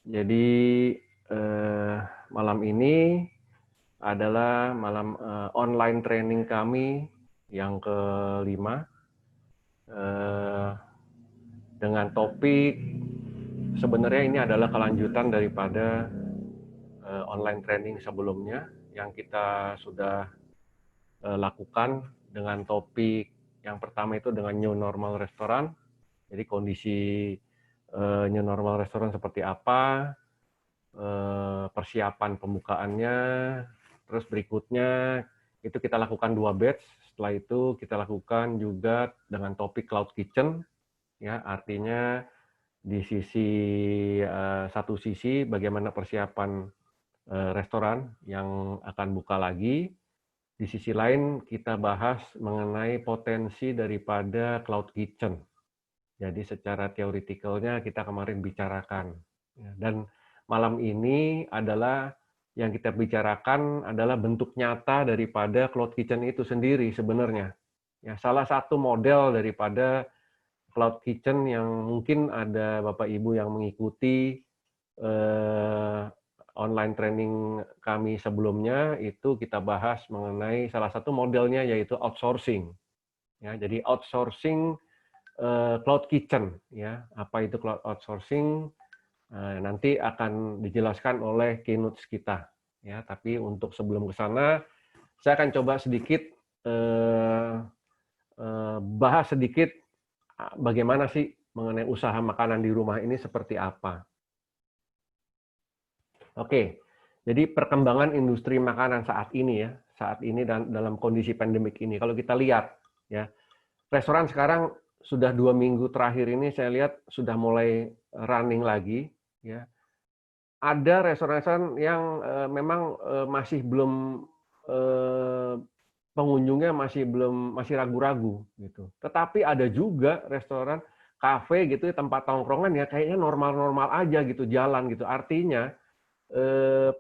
Jadi malam ini adalah malam online training kami yang kelima dengan topik sebenarnya ini adalah kelanjutan daripada online training sebelumnya yang kita sudah lakukan dengan topik yang pertama itu dengan new normal restoran. Jadi kondisi new normal restoran seperti apa, persiapan pembukaannya, terus berikutnya itu kita lakukan 2 batch. Setelah itu kita lakukan juga dengan topik cloud kitchen, ya artinya di sisi satu sisi bagaimana persiapan restoran yang akan buka lagi. Di sisi lain kita bahas mengenai potensi daripada cloud kitchen. Jadi secara teoretikalnya kita kemarin bicarakan. Dan malam ini adalah yang kita bicarakan adalah bentuk nyata daripada cloud kitchen itu sendiri sebenarnya. Ya, salah satu model daripada cloud kitchen yang mungkin ada Bapak Ibu yang mengikuti online training kami sebelumnya itu kita bahas mengenai salah satu modelnya yaitu outsourcing. Ya, jadi outsourcing cloud kitchen, ya apa itu cloud outsourcing nanti akan dijelaskan oleh keynote kita, ya. Tapi untuk sebelum ke sana, saya akan coba sedikit bahas sedikit bagaimana sih mengenai usaha makanan di rumah ini seperti apa. Oke, jadi perkembangan industri makanan saat ini dan dalam kondisi pandemik ini, kalau kita lihat, ya restoran sekarang sudah 2 minggu terakhir ini saya lihat sudah mulai running lagi, ya. Ada restoran-restoran yang memang masih belum pengunjungnya masih ragu-ragu gitu. Tetapi ada juga restoran, kafe gitu ya, tempat tongkrongan ya kayaknya normal-normal aja gitu jalan gitu. Artinya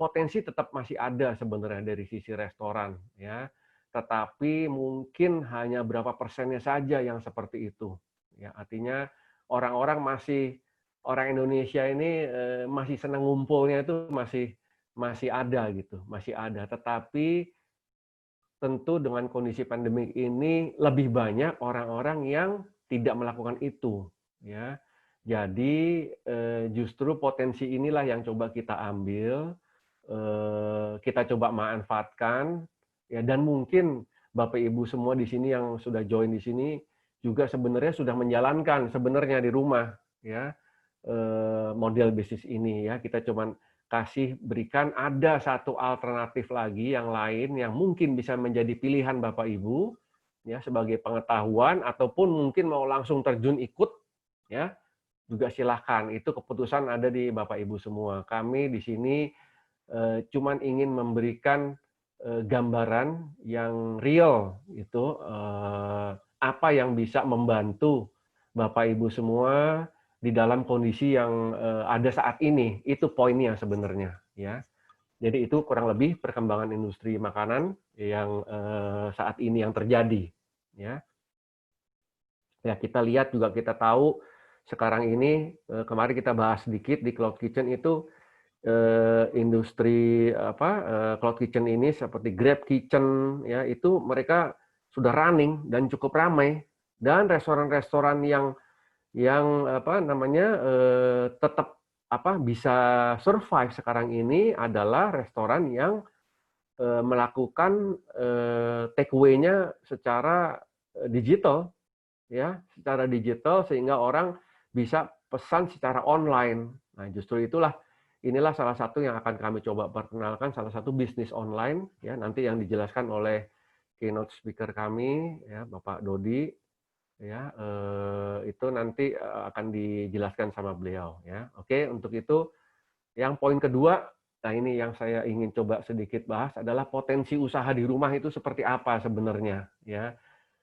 potensi tetap masih ada sebenarnya dari sisi restoran ya. Tetapi mungkin hanya berapa persennya saja yang seperti itu. Ya, artinya orang Indonesia ini masih senang ngumpulnya itu masih ada gitu, masih ada. Tetapi tentu dengan kondisi pandemik ini lebih banyak orang-orang yang tidak melakukan itu, ya. Jadi justru potensi inilah yang coba kita ambil, kita coba manfaatkan, ya dan mungkin Bapak Ibu semua di sini yang sudah join di sini juga sebenarnya sudah menjalankan sebenarnya di rumah, ya model bisnis ini ya. Kita cuman berikan ada satu alternatif lagi yang lain yang mungkin bisa menjadi pilihan Bapak Ibu ya sebagai pengetahuan ataupun mungkin mau langsung terjun ikut ya juga silahkan, itu keputusan ada di Bapak Ibu semua. Kami di sini cuman ingin memberikan gambaran yang real itu apa yang bisa membantu Bapak Ibu semua di dalam kondisi yang ada saat ini. Itu poinnya sebenarnya ya. Jadi itu kurang lebih perkembangan industri makanan yang saat ini yang terjadi ya. Ya, kita lihat juga kita tahu sekarang ini kemarin kita bahas sedikit di cloud kitchen itu industri cloud kitchen ini seperti Grab Kitchen ya itu mereka sudah running dan cukup ramai dan restoran-restoran yang tetap bisa survive sekarang ini adalah restoran yang melakukan take away-nya secara digital ya, secara digital sehingga orang bisa pesan secara online. Nah, justru inilah salah satu yang akan kami coba perkenalkan, salah satu bisnis online ya, nanti yang dijelaskan oleh keynote speaker kami ya, Bapak Dodi ya, itu nanti akan dijelaskan sama beliau ya. Oke, untuk itu yang poin kedua, nah ini yang saya ingin coba sedikit bahas adalah potensi usaha di rumah itu seperti apa sebenarnya ya.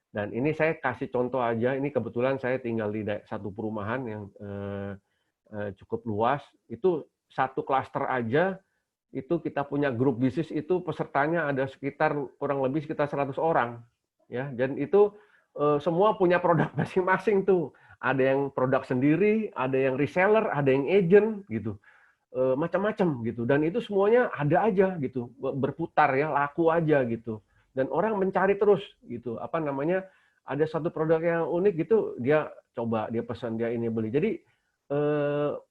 Dan ini saya kasih contoh aja, ini kebetulan saya tinggal di satu perumahan yang cukup luas, itu satu klaster aja, itu kita punya grup bisnis itu pesertanya ada sekitar kurang lebih sekitar 100 orang. Ya, dan itu semua punya produk masing-masing tuh. Ada yang produk sendiri, ada yang reseller, ada yang agent gitu. macam-macam gitu, dan itu semuanya ada aja gitu, berputar ya, laku aja gitu, dan orang mencari terus gitu, apa namanya, ada satu produk yang unik gitu, dia coba, dia pesan, dia ini beli. Jadi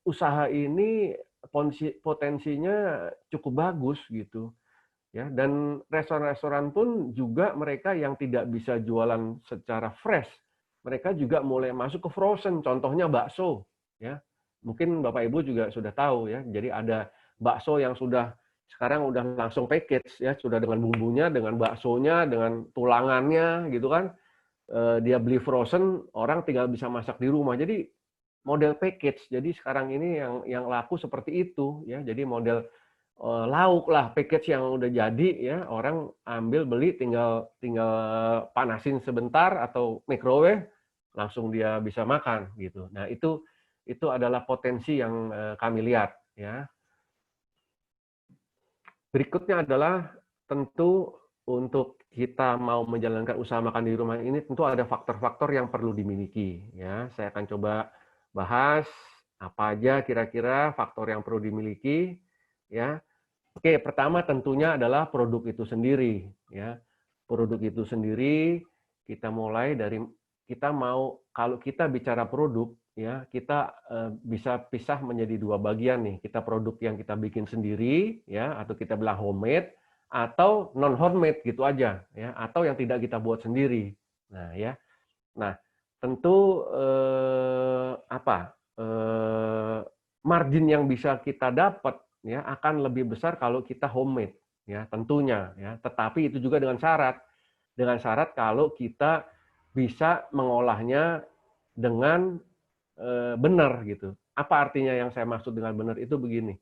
usaha ini potensinya cukup bagus gitu ya, dan restoran-restoran pun juga mereka yang tidak bisa jualan secara fresh, mereka juga mulai masuk ke frozen. Contohnya bakso ya, mungkin Bapak Ibu juga sudah tahu ya. Jadi ada bakso yang sekarang udah langsung package ya, sudah dengan bumbunya, dengan baksonya, dengan tulangannya gitu kan. Dia beli frozen, orang tinggal bisa masak di rumah. Jadi model package. Jadi sekarang ini yang laku seperti itu ya. Jadi model lauk lah, package yang udah jadi ya, orang ambil, beli, tinggal tinggal panasin sebentar atau microwave, langsung dia bisa makan gitu. Nah, itu adalah potensi yang kami lihat ya. Berikutnya adalah tentu untuk kita mau menjalankan usaha makan di rumah ini tentu ada faktor-faktor yang perlu dimiliki ya. Saya akan coba bahas apa aja kira-kira faktor yang perlu dimiliki ya. Oke, pertama tentunya adalah produk itu sendiri ya. Produk itu sendiri kita mulai dari kalau kita bicara produk ya, kita bisa pisah menjadi dua bagian nih. Kita produk yang kita bikin sendiri ya, atau kita bilang homemade, atau non homemade gitu aja ya, atau yang tidak kita buat sendiri. Nah, ya. Nah, tentu margin yang bisa kita dapat ya akan lebih besar kalau kita homemade ya, tentunya ya. Tetapi itu juga dengan syarat kalau kita bisa mengolahnya dengan benar gitu. Apa artinya yang saya maksud dengan benar itu begini.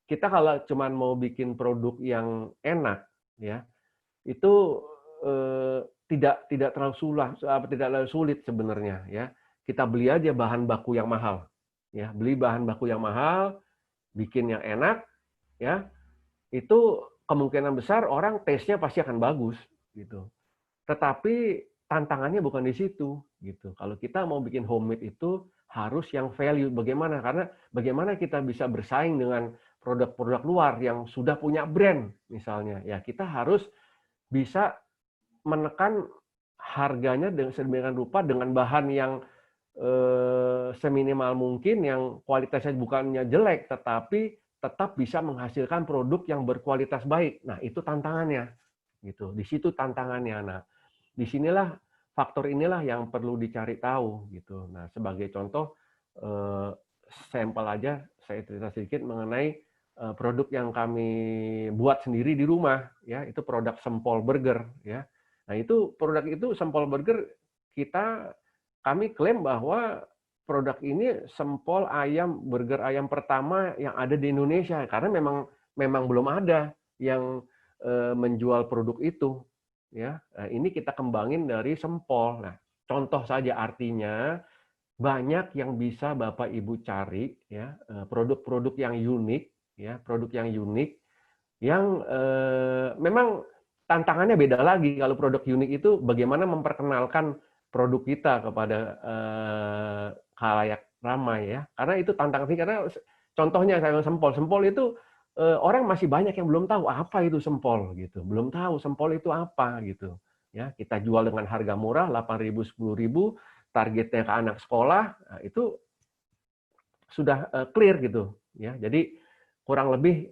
Kita kalau cuma mau bikin produk yang enak ya, itu tidak terlalu tidak terlalu sulit sebenarnya ya. Kita beli aja bahan baku yang mahal. Ya, beli bahan baku yang mahal, bikin yang enak ya. Itu kemungkinan besar orang taste-nya pasti akan bagus gitu. Tetapi tantangannya bukan di situ gitu. Kalau kita mau bikin homemade itu harus yang value. Bagaimana? Karena bagaimana kita bisa bersaing dengan produk-produk luar yang sudah punya brand misalnya. Ya, kita harus bisa menekan harganya dengan sedemikian rupa dengan bahan yang seminimal mungkin, yang kualitasnya bukannya jelek tetapi tetap bisa menghasilkan produk yang berkualitas baik. Nah, itu tantangannya gitu. Di situ tantangannya. Nah, disinilah faktor inilah yang perlu dicari tahu gitu. Nah, sebagai contoh sampel aja saya cerita sedikit mengenai produk yang kami buat sendiri di rumah ya, itu produk Sempol Burger ya. Nah, itu produk itu Sempol Burger kami klaim bahwa produk ini sempol ayam, burger ayam pertama yang ada di Indonesia karena memang belum ada yang menjual produk itu ya. Nah, ini kita kembangin dari sempol. Nah, contoh saja artinya banyak yang bisa Bapak Ibu cari ya, produk-produk yang unik ya, produk yang unik yang memang tantangannya beda lagi. Kalau produk unik itu bagaimana memperkenalkan produk kita kepada khalayak ramai ya. Karena itu tantangan sih, karena contohnya saya sempol. Sempol itu orang masih banyak yang belum tahu apa itu sempol gitu. Belum tahu sempol itu apa gitu. Ya, kita jual dengan harga murah 8.000, 10.000, targetnya ke anak sekolah, nah, itu sudah clear gitu ya. Jadi kurang lebih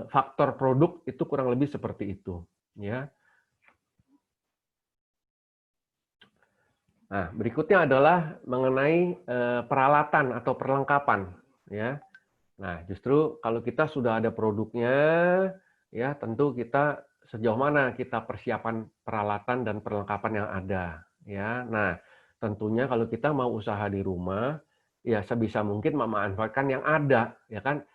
faktor produk itu kurang lebih seperti itu ya. Nah, berikutnya adalah mengenai peralatan atau perlengkapan ya. Nah, justru kalau kita sudah ada produknya ya, tentu kita sejauh mana kita persiapan peralatan dan perlengkapan yang ada ya. Nah, tentunya kalau kita mau usaha di rumah ya sebisa mungkin memanfaatkan yang ada ya kan.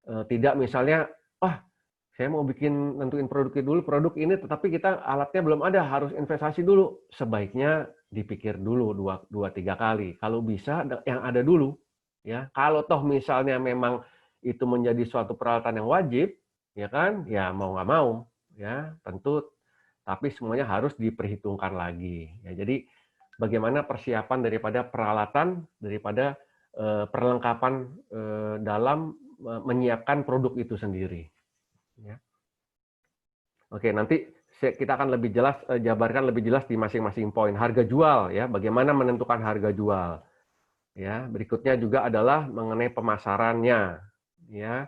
Tidak misalnya, wah saya mau nentuin produknya dulu, produk ini tetapi kita alatnya belum ada, harus investasi dulu. Sebaiknya dipikir dulu dua tiga kali. Kalau bisa yang ada dulu ya. Kalau toh misalnya memang itu menjadi suatu peralatan yang wajib, ya kan? Ya mau nggak mau ya, tentu, tapi semuanya harus diperhitungkan lagi. Ya, jadi bagaimana persiapan daripada peralatan, daripada perlengkapan dalam menyiapkan produk itu sendiri. Ya. Oke, nanti kita akan lebih jelas jabarkan lebih jelas di masing-masing poin. Harga jual, ya, bagaimana menentukan harga jual. Ya, berikutnya juga adalah mengenai pemasarannya. Ya,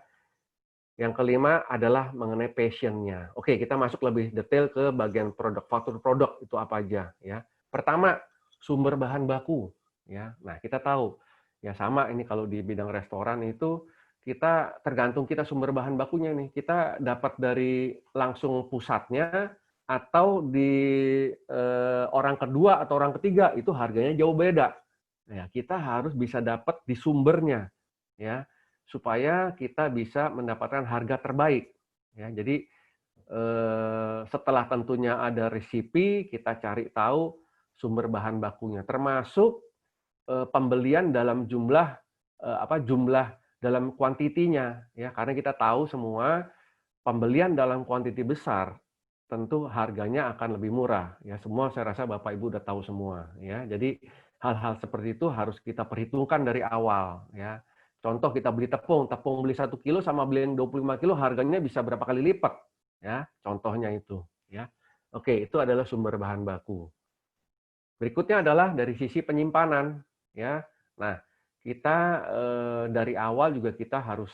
yang kelima adalah mengenai passion-nya. Oke, kita masuk lebih detail ke bagian produk, faktor produk itu apa aja. Ya, pertama sumber bahan baku. Ya, nah kita tahu ya sama ini kalau di bidang restoran itu kita tergantung kita sumber bahan bakunya nih. Kita dapat dari langsung pusatnya atau di orang kedua atau orang ketiga itu harganya jauh beda. Ya, kita harus bisa dapat di sumbernya, ya, supaya kita bisa mendapatkan harga terbaik. Ya, jadi setelah tentunya ada resipi, kita cari tahu sumber bahan bakunya, termasuk pembelian dalam jumlah jumlah dalam kuantitinya, ya, karena kita tahu semua pembelian dalam kuantiti besar tentu harganya akan lebih murah. Ya, semua saya rasa Bapak Ibu udah tahu semua. Ya, jadi hal-hal seperti itu harus kita perhitungkan dari awal. Ya, contoh kita beli tepung beli 1 kilo sama beli yang 25 kilo harganya bisa berapa kali lipat. Ya, contohnya itu. Ya, oke, itu adalah sumber bahan baku. Berikutnya adalah dari sisi penyimpanan. Ya, nah kita dari awal juga kita harus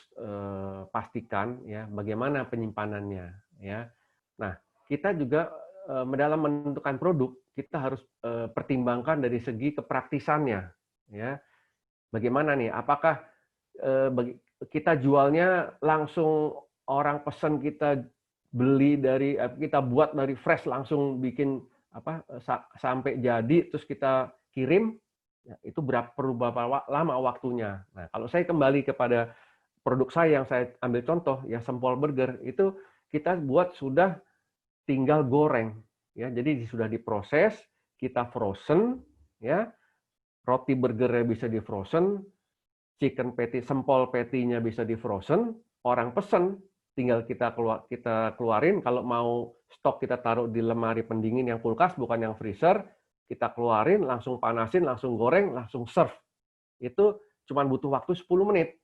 pastikan ya bagaimana penyimpanannya. Ya, nah kita juga dalam menentukan produk kita harus pertimbangkan dari segi kepraktisannya. Ya, bagaimana nih? Apakah kita jualnya langsung orang pesan kita beli dari kita buat dari fresh langsung bikin sampai jadi terus kita kirim ya, itu perlu berapa lama waktunya. Nah, kalau saya kembali kepada produk saya yang saya ambil contoh ya Sempol Burger itu kita buat sudah tinggal goreng ya. Jadi sudah diproses, kita frozen ya. Roti burgernya bisa di frozen, chicken patty, sempol patty-nya bisa di frozen, orang pesen tinggal kita keluarin, kalau mau stok kita taruh di lemari pendingin yang kulkas bukan yang freezer, kita keluarin, langsung panasin, langsung goreng, langsung serve. Itu cuma butuh waktu 10 menit.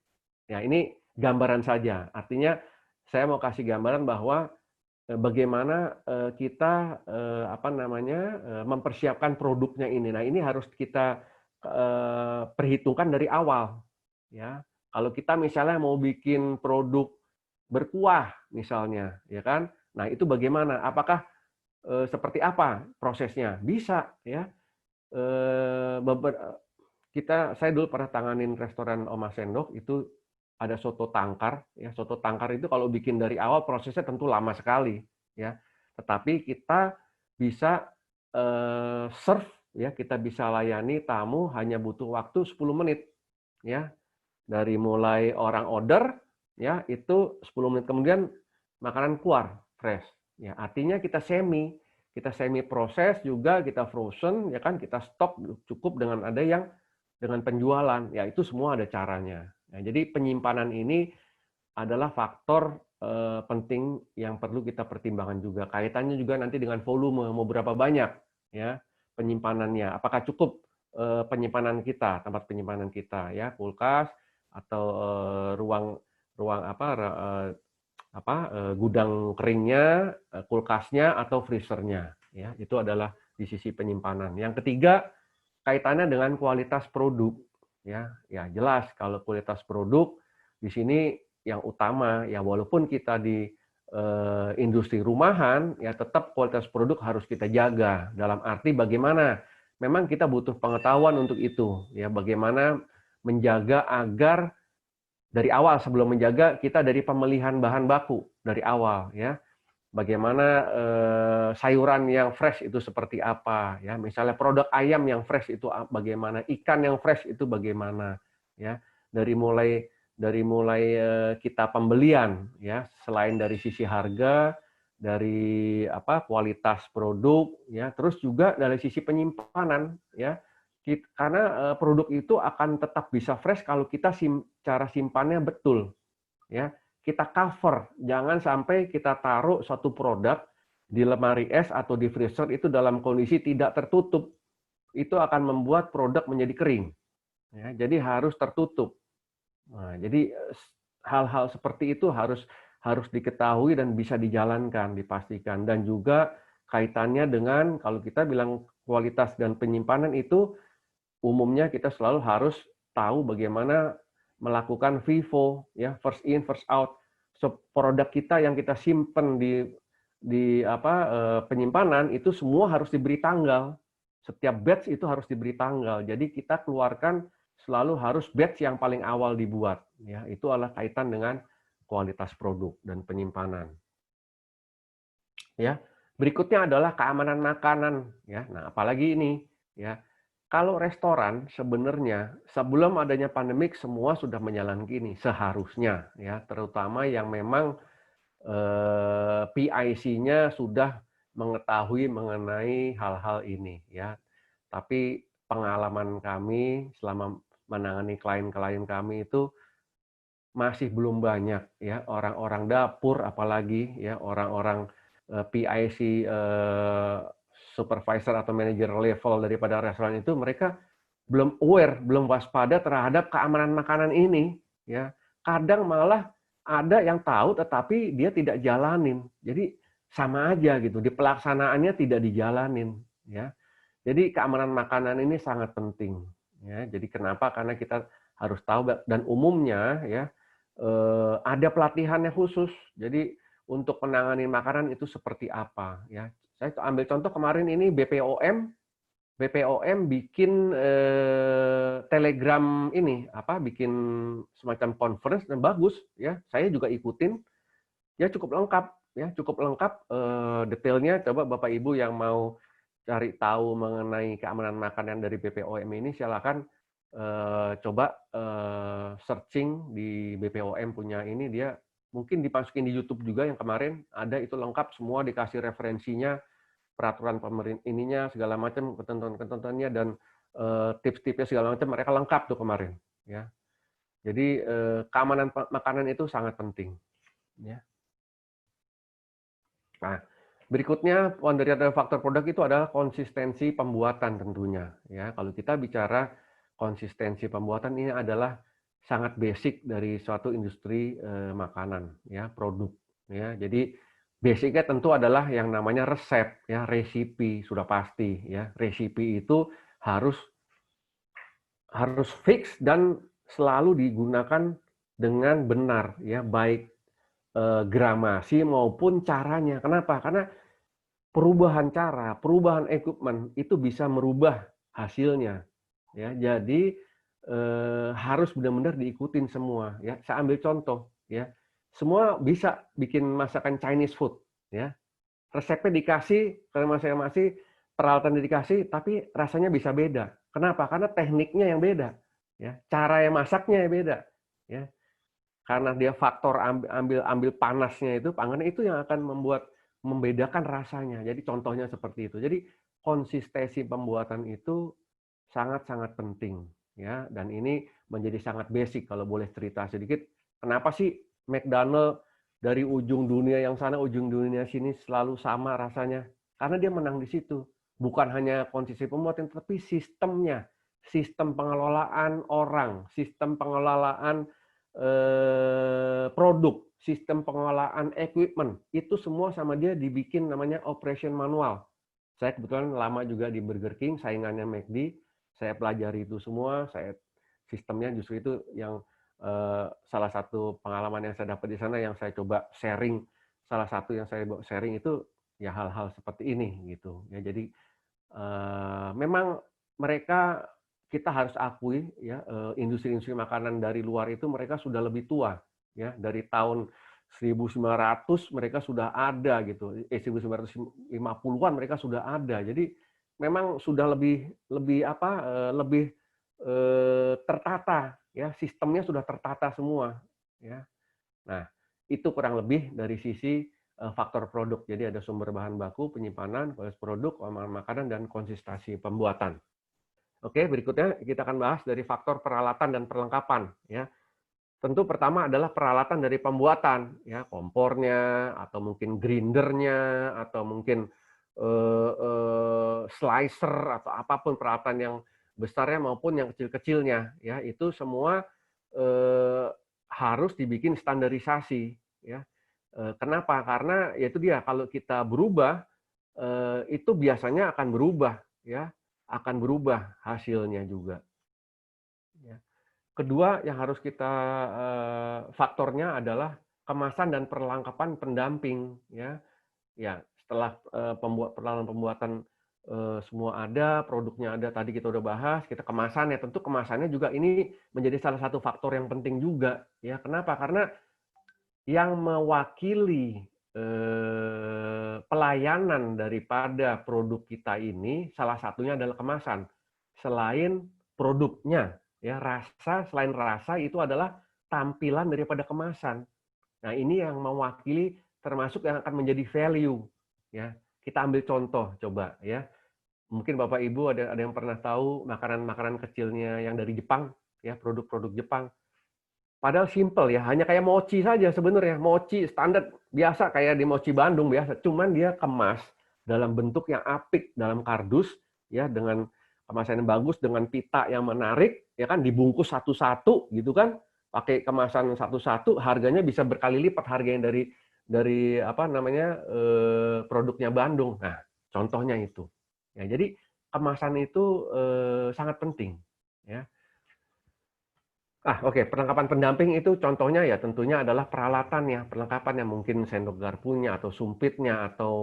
Ya, ini gambaran saja. Artinya saya mau kasih gambaran bahwa bagaimana kita mempersiapkan produknya ini. Nah, ini harus kita perhitungkan dari awal. Ya, kalau kita misalnya mau bikin produk berkuah misalnya, ya kan? Nah, itu bagaimana? Apakah seperti apa prosesnya? Bisa, ya. Saya dulu pernah tanganin restoran Oma Sendok itu ada soto tangkar, ya. Soto tangkar itu kalau bikin dari awal prosesnya tentu lama sekali, ya. Tetapi kita bisa serve, ya, kita bisa layani tamu hanya butuh waktu 10 menit, ya. Dari mulai orang order, ya, itu 10 menit kemudian makanan keluar fresh. Ya, artinya kita semi proses juga, kita frozen, ya kan, kita stok cukup dengan ada yang dengan penjualan, ya itu semua ada caranya. Nah, jadi penyimpanan ini adalah faktor penting yang perlu kita pertimbangkan juga. Kaitannya juga nanti dengan volume, mau berapa banyak ya penyimpanannya. Apakah cukup penyimpanan kita, tempat penyimpanan kita, ya kulkas atau ruang gudang keringnya, kulkasnya atau freezernya. Ya, itu adalah di sisi penyimpanan. Yang ketiga kaitannya dengan kualitas produk, ya jelas kalau kualitas produk di sini yang utama ya, walaupun kita di industri rumahan ya tetap kualitas produk harus kita jaga, dalam arti bagaimana memang kita butuh pengetahuan untuk itu ya, bagaimana menjaga agar dari awal, sebelum menjaga kita dari pemilihan bahan baku dari awal ya. Bagaimana sayuran yang fresh itu seperti apa ya, misalnya produk ayam yang fresh itu bagaimana, ikan yang fresh itu bagaimana ya, dari mulai kita pembelian ya, selain dari sisi harga, dari kualitas produk ya, terus juga dari sisi penyimpanan ya, karena produk itu akan tetap bisa fresh kalau kita cara simpannya betul ya. Kita cover, jangan sampai kita taruh suatu produk di lemari es atau di freezer itu dalam kondisi tidak tertutup. Itu akan membuat produk menjadi kering. Ya, jadi harus tertutup. Nah, jadi hal-hal seperti itu harus diketahui dan bisa dijalankan, dipastikan. Dan juga kaitannya dengan kalau kita bilang kualitas dan penyimpanan itu umumnya kita selalu harus tahu bagaimana melakukan FIFO, ya, first in first out. So, produk kita yang kita simpan di penyimpanan itu semua harus diberi tanggal. Setiap batch itu harus diberi tanggal. Jadi kita keluarkan selalu harus batch yang paling awal dibuat. Ya, itu adalah kaitan dengan kualitas produk dan penyimpanan. Ya, berikutnya adalah keamanan makanan. Ya, nah apalagi ini, ya. Kalau restoran sebenarnya sebelum adanya pandemik semua sudah menjalankan ini seharusnya, ya, terutama yang memang PIC-nya sudah mengetahui mengenai hal-hal ini, ya. Tapi pengalaman kami selama menangani klien-klien kami itu masih belum banyak, ya, orang-orang dapur apalagi, ya, orang-orang PIC supervisor atau manager level daripada restoran itu mereka belum aware, belum waspada terhadap keamanan makanan ini, ya. Kadang malah ada yang tahu tetapi dia tidak jalanin. Jadi sama aja gitu, di pelaksanaannya tidak dijalanin, ya. Jadi keamanan makanan ini sangat penting, ya. Jadi kenapa? Karena kita harus tahu dan umumnya, ya, ada pelatihannya khusus. Jadi untuk menangani makanan itu seperti apa, ya. Saya ambil contoh kemarin ini BPOM bikin Telegram ini bikin semacam conference dan bagus, ya. Saya juga ikutin, ya, cukup lengkap, ya, cukup lengkap detailnya. Coba Bapak Ibu yang mau cari tahu mengenai keamanan makanan dari BPOM ini silakan coba searching di BPOM punya ini, dia mungkin dimasukin di YouTube juga yang kemarin ada itu lengkap semua, dikasih referensinya, peraturan pemerintah ininya segala macam, ketentuan-ketentuannya dan tips-tipsnya segala macam mereka lengkap tuh kemarin, ya. Jadi keamanan makanan itu sangat penting, ya. Nah, berikutnya dari faktor produk itu adalah konsistensi pembuatan tentunya, ya. Kalau kita bicara konsistensi pembuatan ini adalah sangat basic dari suatu industri makanan, ya, produk, ya. Jadi basicnya tentu adalah yang namanya resep, ya, resipi sudah pasti, ya. Resipi itu harus fix dan selalu digunakan dengan benar, ya, baik gramasi maupun caranya. Kenapa? Karena perubahan cara, perubahan equipment itu bisa merubah hasilnya, ya. Jadi harus benar-benar diikutin semua, ya. Saya ambil contoh, ya. Semua bisa bikin masakan Chinese food, ya. Resepnya dikasih ke masing-masing, peralatan dikasih, tapi rasanya bisa beda. Kenapa? Karena tekniknya yang beda, ya. Cara yang masaknya yang beda, ya. Karena dia faktor ambil panasnya itu, pangannya itu yang akan membedakan rasanya. Jadi contohnya seperti itu. Jadi konsistensi pembuatan itu sangat-sangat penting, ya. Dan ini menjadi sangat basic kalau boleh cerita sedikit. Kenapa sih McDonald dari ujung dunia yang sana, ujung dunia sini selalu sama rasanya? Karena dia menang di situ. Bukan hanya konsistensi pembuatan, tapi sistemnya, sistem pengelolaan orang, sistem pengelolaan produk, sistem pengelolaan equipment, itu semua sama dia dibikin namanya operation manual. Saya kebetulan lama juga di Burger King, saingannya McD, saya pelajari itu semua, sistemnya justru itu yang salah satu pengalaman yang saya dapat di sana yang saya coba sharing, salah satu yang saya sharing itu ya hal-hal seperti ini gitu. Ya, jadi memang mereka kita harus akui, ya, industri-industri makanan dari luar itu mereka sudah lebih tua, ya. Dari tahun 1900 mereka sudah ada gitu. 1950-an mereka sudah ada. Jadi memang sudah lebih tertata, ya. Sistemnya sudah tertata semua, ya. Nah, itu kurang lebih dari sisi faktor produk. Jadi ada sumber bahan baku, penyimpanan, kualitas produk, keamanan makanan, dan konsistensi pembuatan. Oke, berikutnya kita akan bahas dari faktor peralatan dan perlengkapan, ya. Tentu pertama adalah peralatan dari pembuatan, ya, kompornya atau mungkin grindernya atau mungkin slicer atau apapun peralatan yang besarnya maupun yang kecil-kecilnya, ya, itu semua harus dibikin standarisasi, ya. Kenapa? Karena ya itu dia, kalau kita berubah, itu biasanya akan berubah, ya, akan berubah hasilnya juga, ya. Kedua yang harus kita faktornya adalah kemasan dan perlengkapan pendamping, ya. Ya, setelah peralatan pembuatan semua ada, produknya ada, tadi kita udah bahas, kita kemasan ya, tentu kemasannya juga ini menjadi salah satu faktor yang penting juga, ya. Kenapa? Karena yang mewakili pelayanan daripada produk kita ini salah satunya adalah kemasan. Selain produknya, ya, selain rasa itu adalah tampilan daripada kemasan. Nah, ini yang mewakili termasuk yang akan menjadi value, ya. Kita ambil contoh coba, ya. Mungkin Bapak Ibu ada yang pernah tahu makanan-makanan kecilnya yang dari Jepang, ya, produk-produk Jepang. Padahal simple ya, hanya kayak mochi saja sebenarnya. Mochi standar biasa kayak di mochi Bandung biasa, cuman dia kemas dalam bentuk yang apik dalam kardus, ya, dengan kemasan yang bagus, dengan pita yang menarik, ya kan, dibungkus satu-satu gitu kan, pakai kemasan satu-satu, harganya bisa berkali lipat harganya dari apa namanya produknya Bandung. Nah, contohnya itu. Ya, jadi kemasan itu sangat penting, ya. Oke. Perlengkapan pendamping itu contohnya ya tentunya adalah peralatannya, perlengkapan yang mungkin sendok garpunya atau sumpitnya atau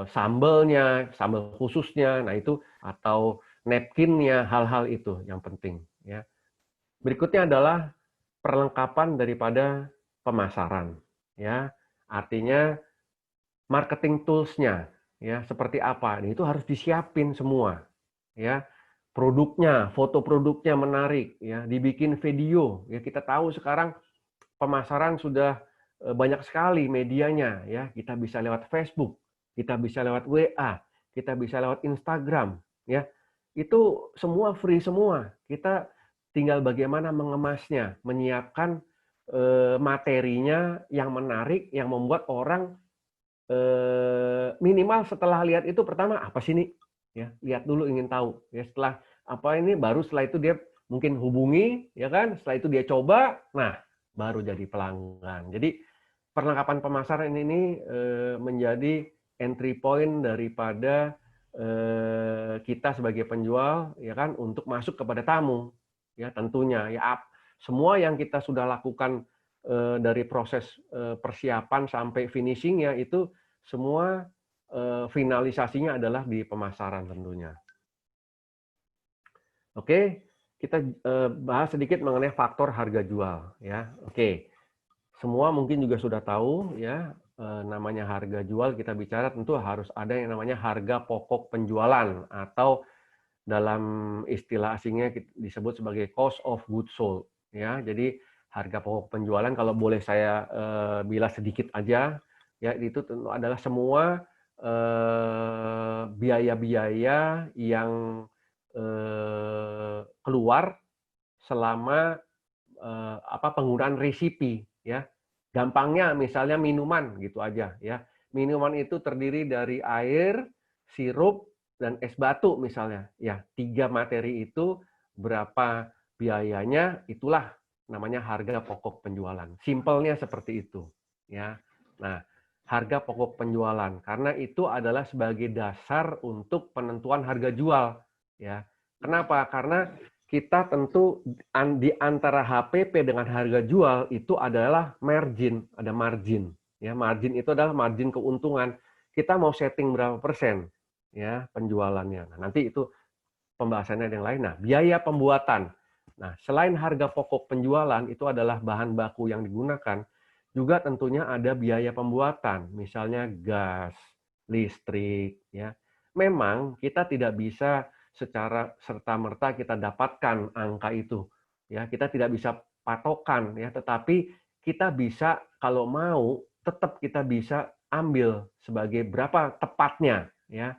sambelnya, sambel khususnya, nah itu atau napkinnya, hal-hal itu yang penting, ya. Berikutnya adalah perlengkapan daripada pemasaran, ya. Artinya marketing tools-nya, ya, seperti apa, nah, itu harus disiapin semua, ya. Produknya, foto produknya menarik, ya, dibikin video, ya. Kita tahu sekarang pemasaran sudah banyak sekali medianya, ya. Kita bisa lewat Facebook, kita bisa lewat WA, kita bisa lewat Instagram, ya. Itu semua free semua. Kita tinggal bagaimana mengemasnya, menyiapkan materinya yang menarik, yang membuat orang minimal setelah lihat itu pertama, "Apa sih ini?" Ya, lihat dulu ingin tahu. Ya, setelah apa ini, baru setelah itu dia mungkin hubungi, ya kan, setelah itu dia coba, nah baru jadi pelanggan. Jadi perlengkapan pemasaran ini menjadi entry point daripada kita sebagai penjual, ya kan, untuk masuk kepada tamu, ya tentunya. Ya, semua yang kita sudah lakukan dari proses persiapan sampai finishing-nya itu semua finalisasinya adalah di pemasaran tentunya. Oke, kita bahas sedikit mengenai faktor harga jual, ya. Oke, semua mungkin juga sudah tahu, ya, namanya harga jual. Kita bicara tentu harus ada yang namanya harga pokok penjualan atau dalam istilah asingnya disebut sebagai cost of goods sold, ya. Jadi harga pokok penjualan kalau boleh saya bilas sedikit aja, ya, itu tentu adalah semua biaya-biaya yang keluar selama penggunaan resipi, ya. Gampangnya misalnya minuman gitu aja, ya. Minuman itu terdiri dari air, sirup, dan es batu misalnya. Ya, 3 materi itu berapa biayanya, itulah namanya harga pokok penjualan. Simpelnya seperti itu, ya. Nah, harga pokok penjualan karena itu adalah sebagai dasar untuk penentuan harga jual, ya. Kenapa? Karena kita tentu di antara HPP dengan harga jual itu adalah margin, ada margin. Ya, margin itu adalah margin keuntungan. Kita mau setting berapa persen, ya, penjualannya. Nah, nanti itu pembahasannya yang lain. Nah, biaya pembuatan. Nah, selain harga pokok penjualan itu adalah bahan baku yang digunakan, juga tentunya ada biaya pembuatan, misalnya gas, listrik, ya. Memang kita tidak bisa secara serta-merta kita dapatkan angka itu, ya. Kita tidak bisa patokan, ya, tetapi kita bisa kalau mau tetap kita bisa ambil sebagai berapa tepatnya, ya.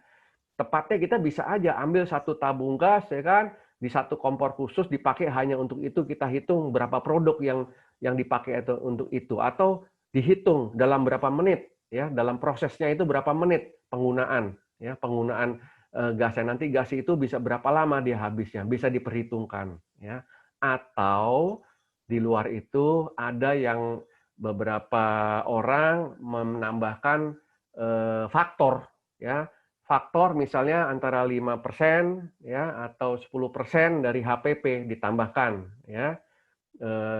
Tepatnya kita bisa aja ambil satu tabung gas, ya kan, di satu kompor khusus dipakai hanya untuk itu, kita hitung berapa produk yang dipakai itu untuk itu, atau dihitung dalam berapa menit, ya, dalam prosesnya itu berapa menit penggunaan, ya, penggunaan gasnya, nanti gas itu bisa berapa lama dia habisnya, bisa diperhitungkan, ya. Atau Di luar itu ada yang beberapa orang menambahkan faktor, ya. Faktor misalnya antara 5% ya atau 10% dari HPP ditambahkan, ya.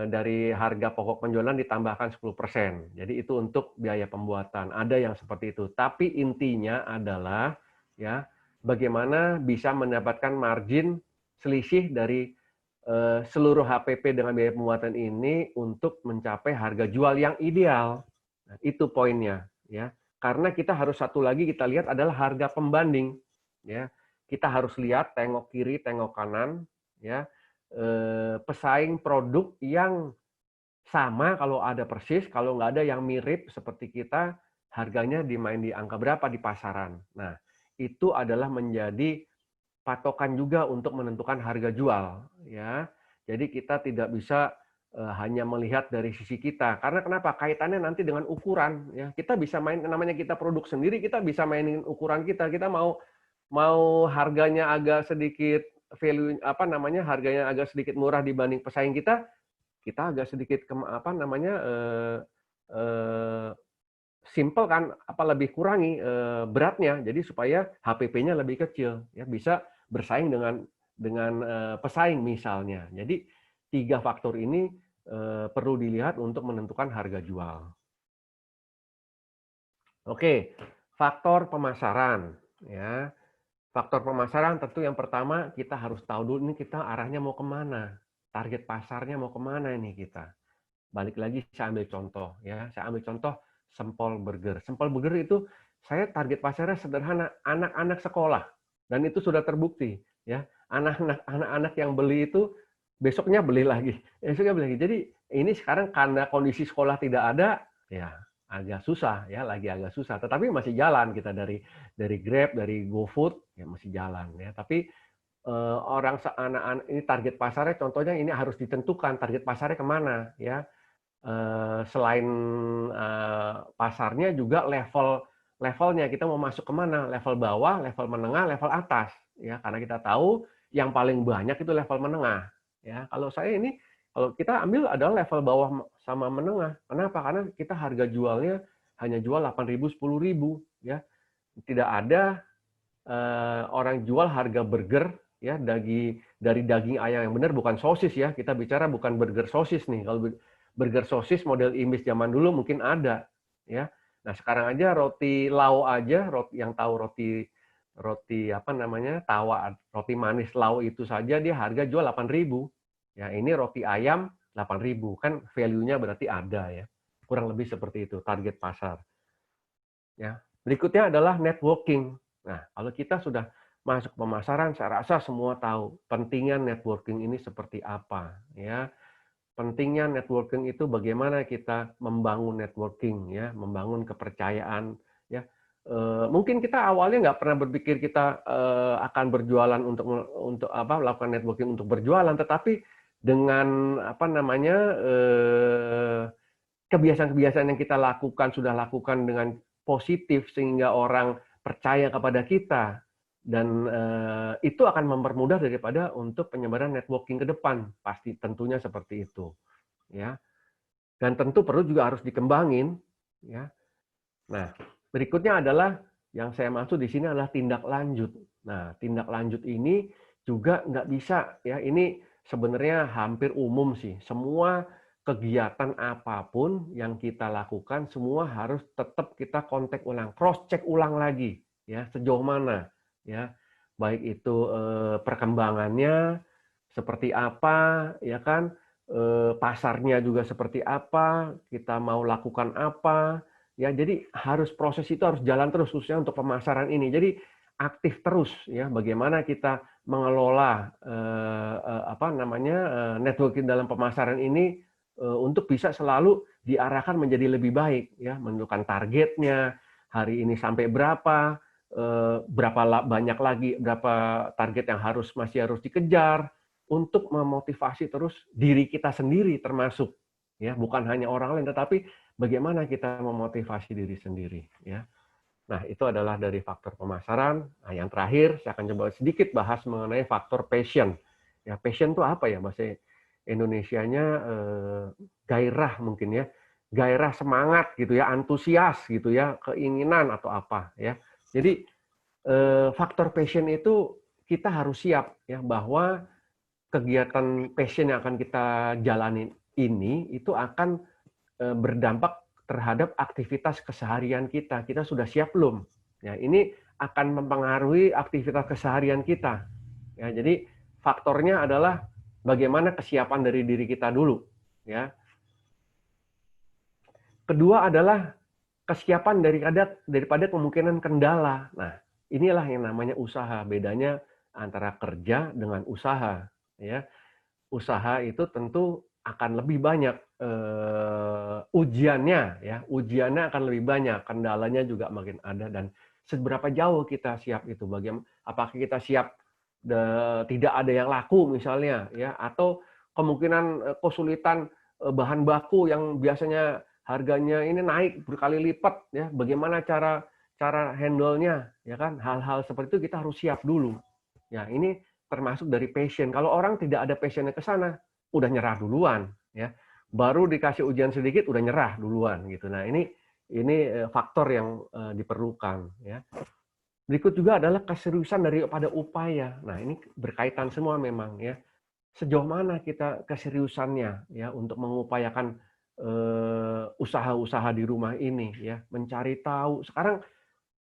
Dari harga pokok penjualan ditambahkan 10%. Jadi itu untuk biaya pembuatan. Ada yang seperti itu. Tapi intinya adalah ya bagaimana bisa mendapatkan margin selisih dari seluruh HPP dengan biaya pembuatan ini untuk mencapai harga jual yang ideal. Nah, itu poinnya ya. Karena kita harus satu lagi kita lihat adalah harga pembanding ya. Kita harus lihat tengok kiri, tengok kanan ya. Pesaing produk yang sama kalau ada persis, kalau nggak ada yang mirip seperti kita, harganya dimain di angka berapa di pasaran. Nah, itu adalah menjadi patokan juga untuk menentukan harga jual, ya. Jadi kita tidak bisa hanya melihat dari sisi kita. Karena kenapa? Kaitannya nanti dengan ukuran, ya. Kita bisa main, namanya kita produk sendiri, kita bisa mainin ukuran kita. Kita mau harganya agak sedikit value apa namanya harganya agak sedikit murah dibanding pesaing kita agak sedikit simple kan apa lebih kurangi beratnya jadi supaya HPP-nya lebih kecil ya bisa bersaing dengan pesaing misalnya. Jadi 3 faktor ini perlu dilihat untuk menentukan harga jual. Oke, faktor pemasaran ya. Faktor pemasaran tentu yang pertama kita harus tahu dulu ini kita arahnya mau kemana, target pasarnya mau kemana ini kita. Balik lagi saya ambil contoh ya, saya ambil contoh Sempol Burger. Sempol Burger itu saya target pasarnya sederhana, anak-anak sekolah dan itu sudah terbukti ya. Anak-anak yang beli itu besoknya beli lagi, besoknya beli lagi. Jadi ini sekarang karena kondisi sekolah tidak ada, ya agak susah ya, lagi agak susah. Tetapi masih jalan kita dari Grab, dari GoFood ya masih jalan ya. Tapi anak-anak ini target pasarnya contohnya ini harus ditentukan target pasarnya kemana ya. Selain pasarnya juga levelnya kita mau masuk kemana, level bawah, level menengah, level atas ya karena kita tahu yang paling banyak itu level menengah ya. Kalau saya ini kalau kita ambil adalah level bawah sama menengah. Kenapa? Karena kita harga jualnya hanya jual 8.000 10.000 ya. Tidak ada orang jual harga burger ya dari daging ayam yang benar bukan sosis ya. Kita bicara bukan burger sosis nih. Kalau burger sosis model Imbis zaman dulu mungkin ada ya. Nah, sekarang aja roti lau aja, roti yang tahu roti apa namanya? Tawa, roti manis lau itu saja dia harga jual 8.000. Ya, ini roti ayam 8.000 kan value-nya berarti ada ya. Kurang lebih seperti itu target pasar. Ya. Berikutnya adalah networking. Nah, kalau kita sudah masuk pemasaran, saya rasa semua tahu pentingnya networking ini seperti apa ya. Pentingnya networking itu bagaimana kita membangun networking ya, membangun kepercayaan ya. Mungkin kita awalnya nggak pernah berpikir kita akan berjualan untuk apa melakukan networking untuk berjualan, tetapi dengan apa namanya kebiasaan-kebiasaan yang kita sudah lakukan dengan positif sehingga orang percaya kepada kita dan itu akan mempermudah daripada untuk penyebaran networking ke depan pasti tentunya seperti itu ya dan tentu perlu juga harus dikembangin ya. Nah berikutnya adalah yang saya maksud di sini adalah tindak lanjut. Nah tindak lanjut ini juga nggak bisa ya ini sebenarnya hampir umum sih semua kegiatan apapun yang kita lakukan semua harus tetap kita kontak ulang cross check ulang lagi ya sejauh mana ya baik itu perkembangannya seperti apa ya kan pasarnya juga seperti apa kita mau lakukan apa ya jadi proses itu harus jalan terus khususnya untuk pemasaran ini jadi aktif terus ya bagaimana kita mengelola apa namanya networking dalam pemasaran ini untuk bisa selalu diarahkan menjadi lebih baik ya menentukan targetnya hari ini sampai berapa banyak lagi berapa target yang masih harus dikejar untuk memotivasi terus diri kita sendiri termasuk ya bukan hanya orang lain tetapi bagaimana kita memotivasi diri sendiri ya. Nah, itu adalah dari faktor pemasaran. Nah, yang terakhir saya akan coba sedikit bahas mengenai faktor passion. Ya, passion itu apa ya, Mas? Indonesianya gairah mungkin ya, gairah semangat gitu ya, antusias gitu ya, keinginan atau apa ya. Jadi faktor passion itu kita harus siap ya, bahwa kegiatan passion yang akan kita jalani ini itu akan berdampak terhadap aktivitas keseharian kita. Kita sudah siap belum? Ya, ini akan mempengaruhi aktivitas keseharian kita. Ya, jadi faktornya adalah bagaimana kesiapan dari diri kita dulu. Ya. Kedua adalah kesiapan daripada kemungkinan kendala. Nah, inilah yang namanya usaha. Bedanya antara kerja dengan usaha. Ya, usaha itu tentu akan lebih banyak ujiannya, ya, ujiannya akan lebih banyak, kendalanya juga makin ada, dan seberapa jauh kita siap itu, bagaimana, apakah kita siap tidak ada yang laku misalnya, ya, atau kemungkinan kesulitan bahan baku yang biasanya harganya ini naik berkali lipat, ya, bagaimana cara handle-nya, ya kan, hal-hal seperti itu kita harus siap dulu, ya, ini termasuk dari passion. Kalau orang tidak ada passionnya ke sana, udah nyerah duluan, ya. Baru dikasih ujian sedikit udah nyerah duluan gitu. Nah, ini faktor yang diperlukan, ya. Berikut juga adalah keseriusan daripada upaya. Nah, ini berkaitan semua memang, ya. Sejauh mana kita keseriusannya, ya, untuk mengupayakan usaha-usaha di rumah ini, ya, mencari tahu. Sekarang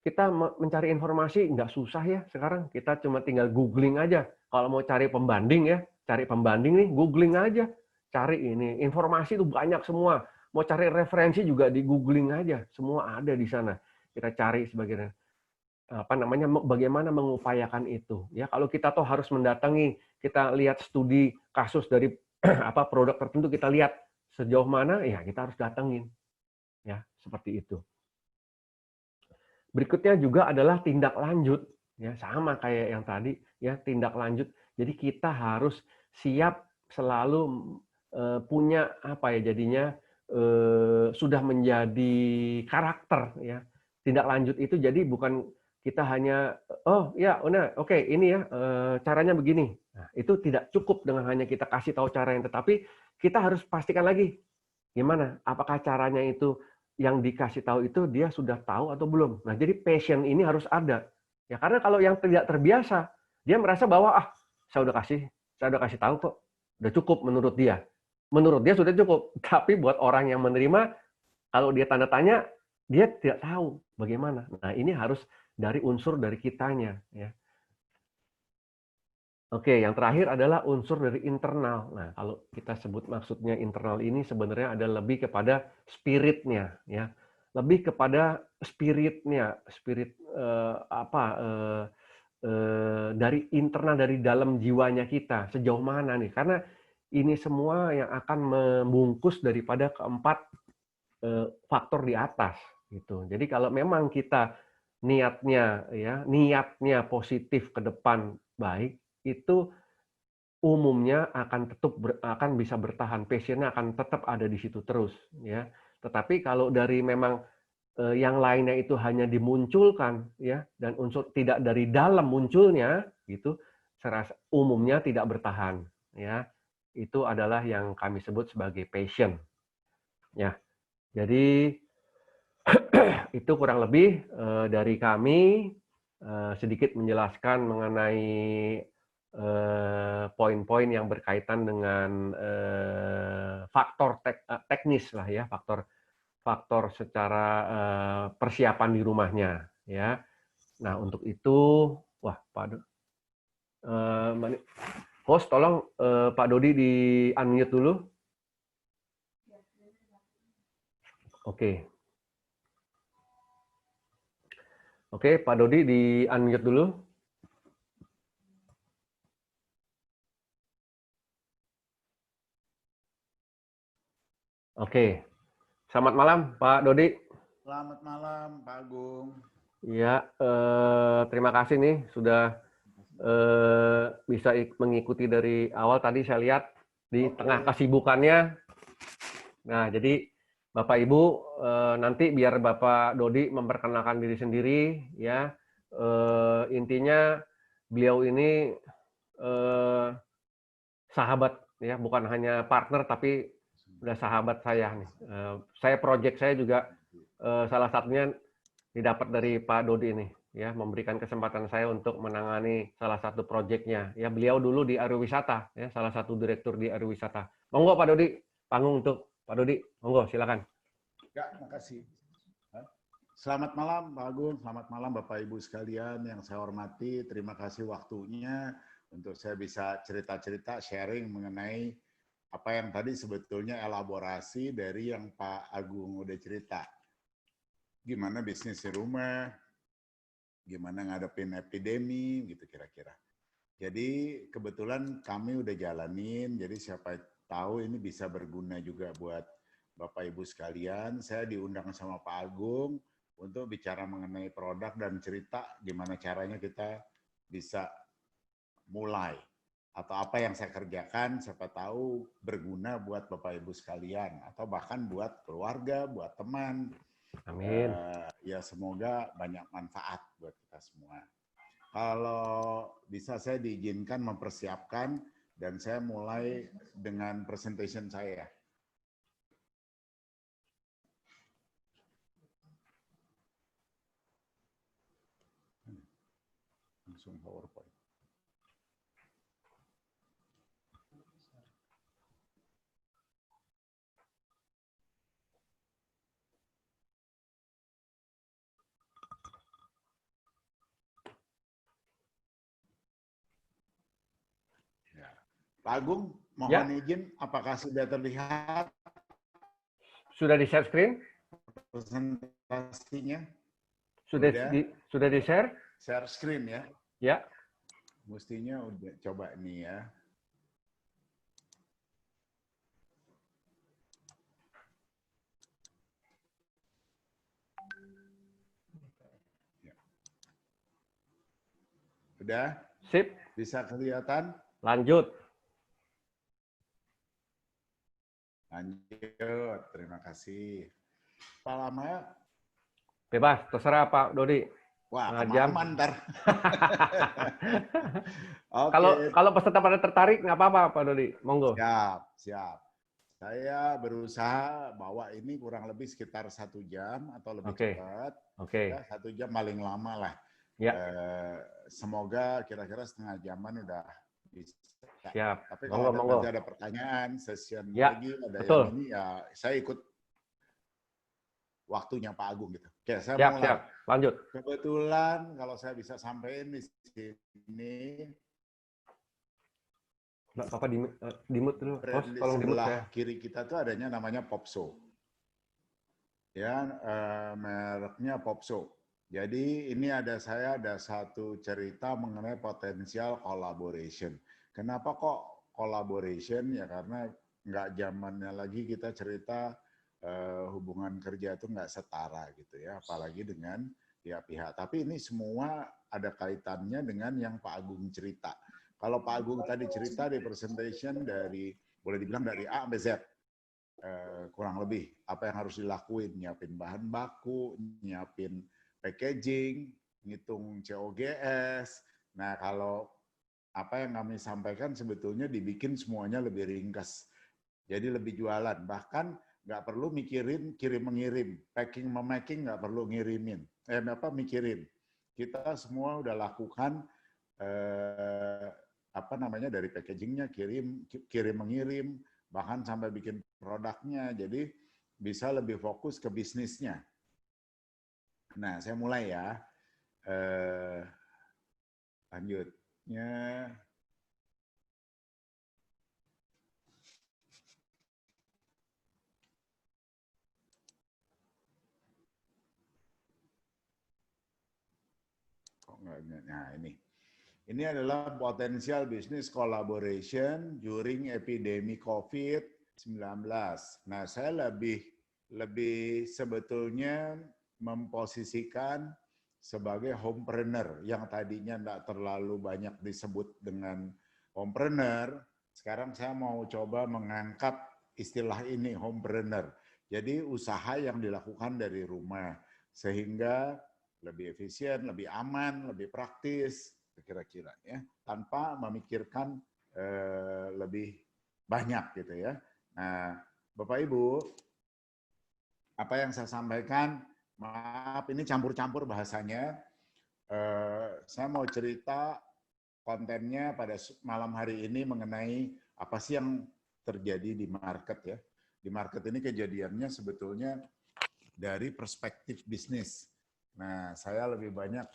kita mencari informasi nggak susah ya sekarang. Kita cuma tinggal googling aja. Kalau mau cari pembanding ya, cari pembanding nih, googling aja. Cari ini, informasi itu banyak semua. Mau cari referensi juga di googling aja. Semua ada di sana. Kita cari sebagai bagaimana mengupayakan itu. Ya, kalau kita tuh harus mendatangi, kita lihat studi kasus dari produk tertentu, kita lihat sejauh mana, ya kita harus datengin. Ya, seperti itu. Berikutnya juga adalah tindak lanjut, ya, sama kayak yang tadi, ya, tindak lanjut. Jadi kita harus siap selalu punya apa ya, jadinya sudah menjadi karakter, ya. Tindak lanjut itu jadi bukan kita hanya oh ya, oke, ini ya caranya begini. Nah, itu tidak cukup dengan hanya kita kasih tahu caranya, tetapi kita harus pastikan lagi gimana, apakah caranya itu yang dikasih tahu itu dia sudah tahu atau belum. Nah, jadi passion ini harus ada. Ya, karena kalau yang tidak terbiasa, dia merasa bahwa saya udah kasih tahu kok. Udah cukup menurut dia. Menurut dia sudah cukup. Tapi buat orang yang menerima, kalau dia tanda tanya, dia tidak tahu bagaimana. Nah, ini harus dari unsur dari kitanya, ya. Oke, yang terakhir adalah unsur dari internal. Nah, kalau kita sebut maksudnya internal ini sebenarnya ada lebih kepada spiritnya, ya, lebih kepada spiritnya, spirit dari internal, dari dalam jiwanya kita sejauh mana nih? Karena ini semua yang akan membungkus daripada keempat faktor di atas, gitu. Jadi kalau memang kita niatnya positif ke depan baik, itu umumnya akan bisa bertahan, passion-nya akan tetap ada di situ terus, ya. Tetapi kalau dari memang yang lainnya itu hanya dimunculkan, ya, dan unsur tidak dari dalam munculnya, gitu, saya rasa umumnya tidak bertahan, ya. Itu adalah yang kami sebut sebagai passion, ya. Jadi itu kurang lebih dari kami sedikit menjelaskan mengenai poin-poin yang berkaitan dengan faktor teknis lah ya, faktor secara persiapan di rumahnya, ya. Nah, untuk itu, wah, host tolong Pak Dodi di unmute dulu. Oke. Oke, Pak Dodi di unmute dulu. Oke. Selamat malam, Pak Dodi. Selamat malam, Pak Agung. Ya, terima kasih nih sudah bisa mengikuti dari awal. Tadi saya lihat di tengah kesibukannya. Nah, jadi Bapak Ibu nanti biar Bapak Dodi memperkenalkan diri sendiri, ya. Intinya beliau ini sahabat ya, bukan hanya partner tapi udah sahabat saya nih. Saya project saya juga salah satunya didapat dari Pak Dodi nih, ya, memberikan kesempatan saya untuk menangani salah satu proyeknya. Ya, beliau dulu di Aerowisata, ya, salah satu direktur di Aerowisata. Monggo Pak Dodi, panggung untuk Pak Dodi. Monggo, silakan. Ya, makasih. Selamat malam Pak Agung, selamat malam Bapak Ibu sekalian yang saya hormati. Terima kasih waktunya untuk saya bisa cerita-cerita, sharing mengenai apa yang tadi sebetulnya elaborasi dari yang Pak Agung udah cerita. Gimana bisnis di rumah, gimana ngadepin epidemi, gitu kira-kira. Jadi kebetulan kami udah jalanin, jadi siapa tahu ini bisa berguna juga buat Bapak Ibu sekalian. Saya diundang sama Pak Agung untuk bicara mengenai produk dan cerita gimana caranya kita bisa mulai. Atau apa yang saya kerjakan, siapa tahu berguna buat Bapak Ibu sekalian. Atau bahkan buat keluarga, buat teman. Amin. Ya semoga banyak manfaat buat kita semua. Kalau bisa saya diizinkan mempersiapkan dan saya mulai dengan presentation saya. Langsung PowerPoint. Ya. Pak Agung, mohon izin, apakah sudah terlihat Sudah di share screen? Presentasinya? Sudah di share? Share screen ya? Ya. Mestinya udah, coba nih ya. Udah? Sip. Bisa kelihatan? Lanjut. Lanjut, terima kasih. Pak lama? Bebas, terserah Pak Dodi. Wah, kemalaman ntar. Okay. Kalau peserta pada tertarik, nggak apa-apa Pak Dodi, monggo. Siap. Saya berusaha bawa ini kurang lebih sekitar 1 jam atau lebih cepat. Ya, 1 jam paling lama lah. Ya. Semoga kira-kira setengah jaman udah bisa. Siap. Tapi kalau nanti ada pertanyaan, session lagi, ada betul. yang ini, ya saya ikut waktunya Pak Agung gitu. Oke, saya mulai. Siap. Lanjut. Kebetulan kalau saya bisa sampaikan di sini, Bapak di mute dulu. Di sebelah kiri kita tuh adanya namanya Popso. Ya, mereknya Popso. Jadi ini saya ada satu cerita mengenai potensial collaboration. Kenapa kok collaboration? Ya karena nggak zamannya lagi kita cerita hubungan kerja itu nggak setara gitu ya, apalagi dengan pihak-pihak. Tapi ini semua ada kaitannya dengan yang Pak Agung cerita. Kalau Pak Agung tadi cerita di presentation boleh dibilang dari A sampai Z, kurang lebih apa yang harus dilakuin, nyiapin bahan baku, nyiapin packaging, ngitung COGS. Nah kalau apa yang kami sampaikan sebetulnya dibikin semuanya lebih ringkas, jadi lebih jualan. Bahkan nggak perlu mikirin kirim-mengirim, packing memaking nggak perlu ngirimin, mikirin. Kita semua udah lakukan dari packagingnya, kirim-mengirim, bahkan sampai bikin produknya. Jadi bisa lebih fokus ke bisnisnya. Nah, saya mulai ya. Lanjutnya. Nah, ini adalah potensial business collaboration during epidemic COVID-19. Nah, saya lebih sebetulnya memposisikan sebagai homepreneur yang tadinya tidak terlalu banyak disebut dengan homepreneur. Sekarang saya mau coba mengangkat istilah ini, homepreneur. Jadi usaha yang dilakukan dari rumah sehingga lebih efisien, lebih aman, lebih praktis, kira-kira ya, tanpa memikirkan lebih banyak gitu ya. Nah, Bapak Ibu, apa yang saya sampaikan, maaf ini campur-campur bahasanya. Saya mau cerita kontennya pada malam hari ini mengenai apa sih yang terjadi di market ya. Di market ini kejadiannya sebetulnya dari perspektif bisnis. Nah, saya lebih banyak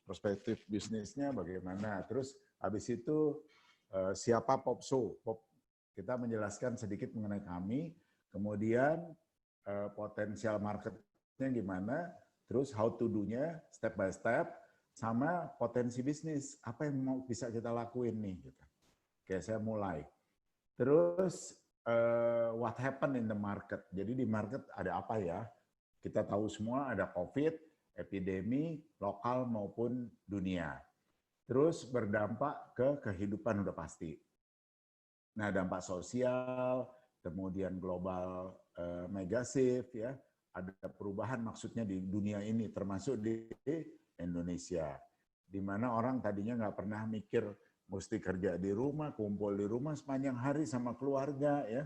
perspektif bisnisnya bagaimana. Terus habis itu siapa Popso? Kita menjelaskan sedikit mengenai kami, kemudian potensial marketnya gimana, terus how to do-nya step by step, sama potensi bisnis, apa yang mau bisa kita lakuin nih. Gitu. Oke, saya mulai. Terus what happened in the market? Jadi di market ada apa ya? Kita tahu semua ada COVID, epidemi, lokal maupun dunia. Terus berdampak ke kehidupan udah pasti. Nah, dampak sosial, kemudian global megasif ya, ada perubahan maksudnya di dunia ini termasuk di Indonesia. Di mana orang tadinya nggak pernah mikir mesti kerja di rumah, kumpul di rumah sepanjang hari sama keluarga ya.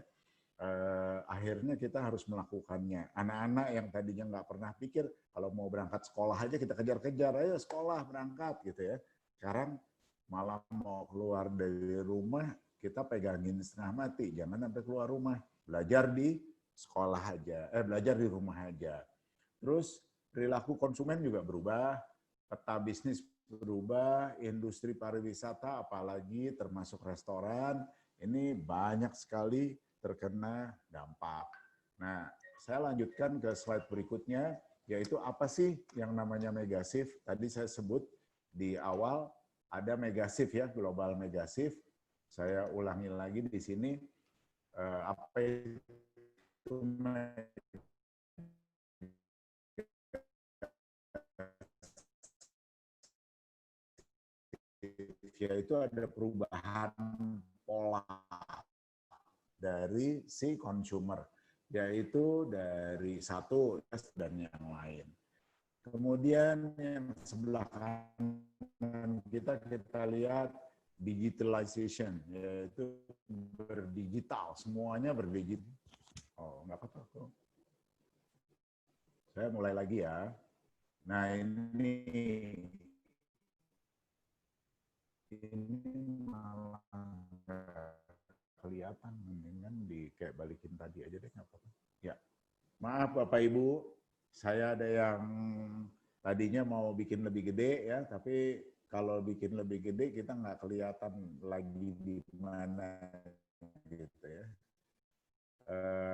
Akhirnya kita harus melakukannya. Anak-anak yang tadinya nggak pernah pikir kalau mau berangkat sekolah aja kita kejar-kejar, ayo sekolah berangkat gitu ya. Sekarang malah mau keluar dari rumah kita pegangin setengah mati, jangan sampai keluar rumah, belajar di sekolah aja, belajar di rumah aja. Terus perilaku konsumen juga berubah, peta bisnis berubah, industri pariwisata apalagi termasuk restoran, ini banyak sekali terkena dampak. Nah, saya lanjutkan ke slide berikutnya, yaitu apa sih yang namanya megasif? Tadi saya sebut di awal, ada megasif ya, global megasif. Saya ulangi lagi di sini, apa itu yaitu ada perubahan pola dari si consumer, yaitu dari satu dan yang lain. Kemudian yang sebelah kanan kita lihat digitalization, yaitu berdigital, semuanya berdigital. Oh, nggak apa-apa. Saya mulai lagi ya. Nah ini malah kelihatan, mendingan di kayak balikin tadi aja deh, nggak apa-apa. Ya, maaf Bapak Ibu, saya ada yang tadinya mau bikin lebih gede ya, tapi kalau bikin lebih gede kita nggak kelihatan lagi di mana gitu ya.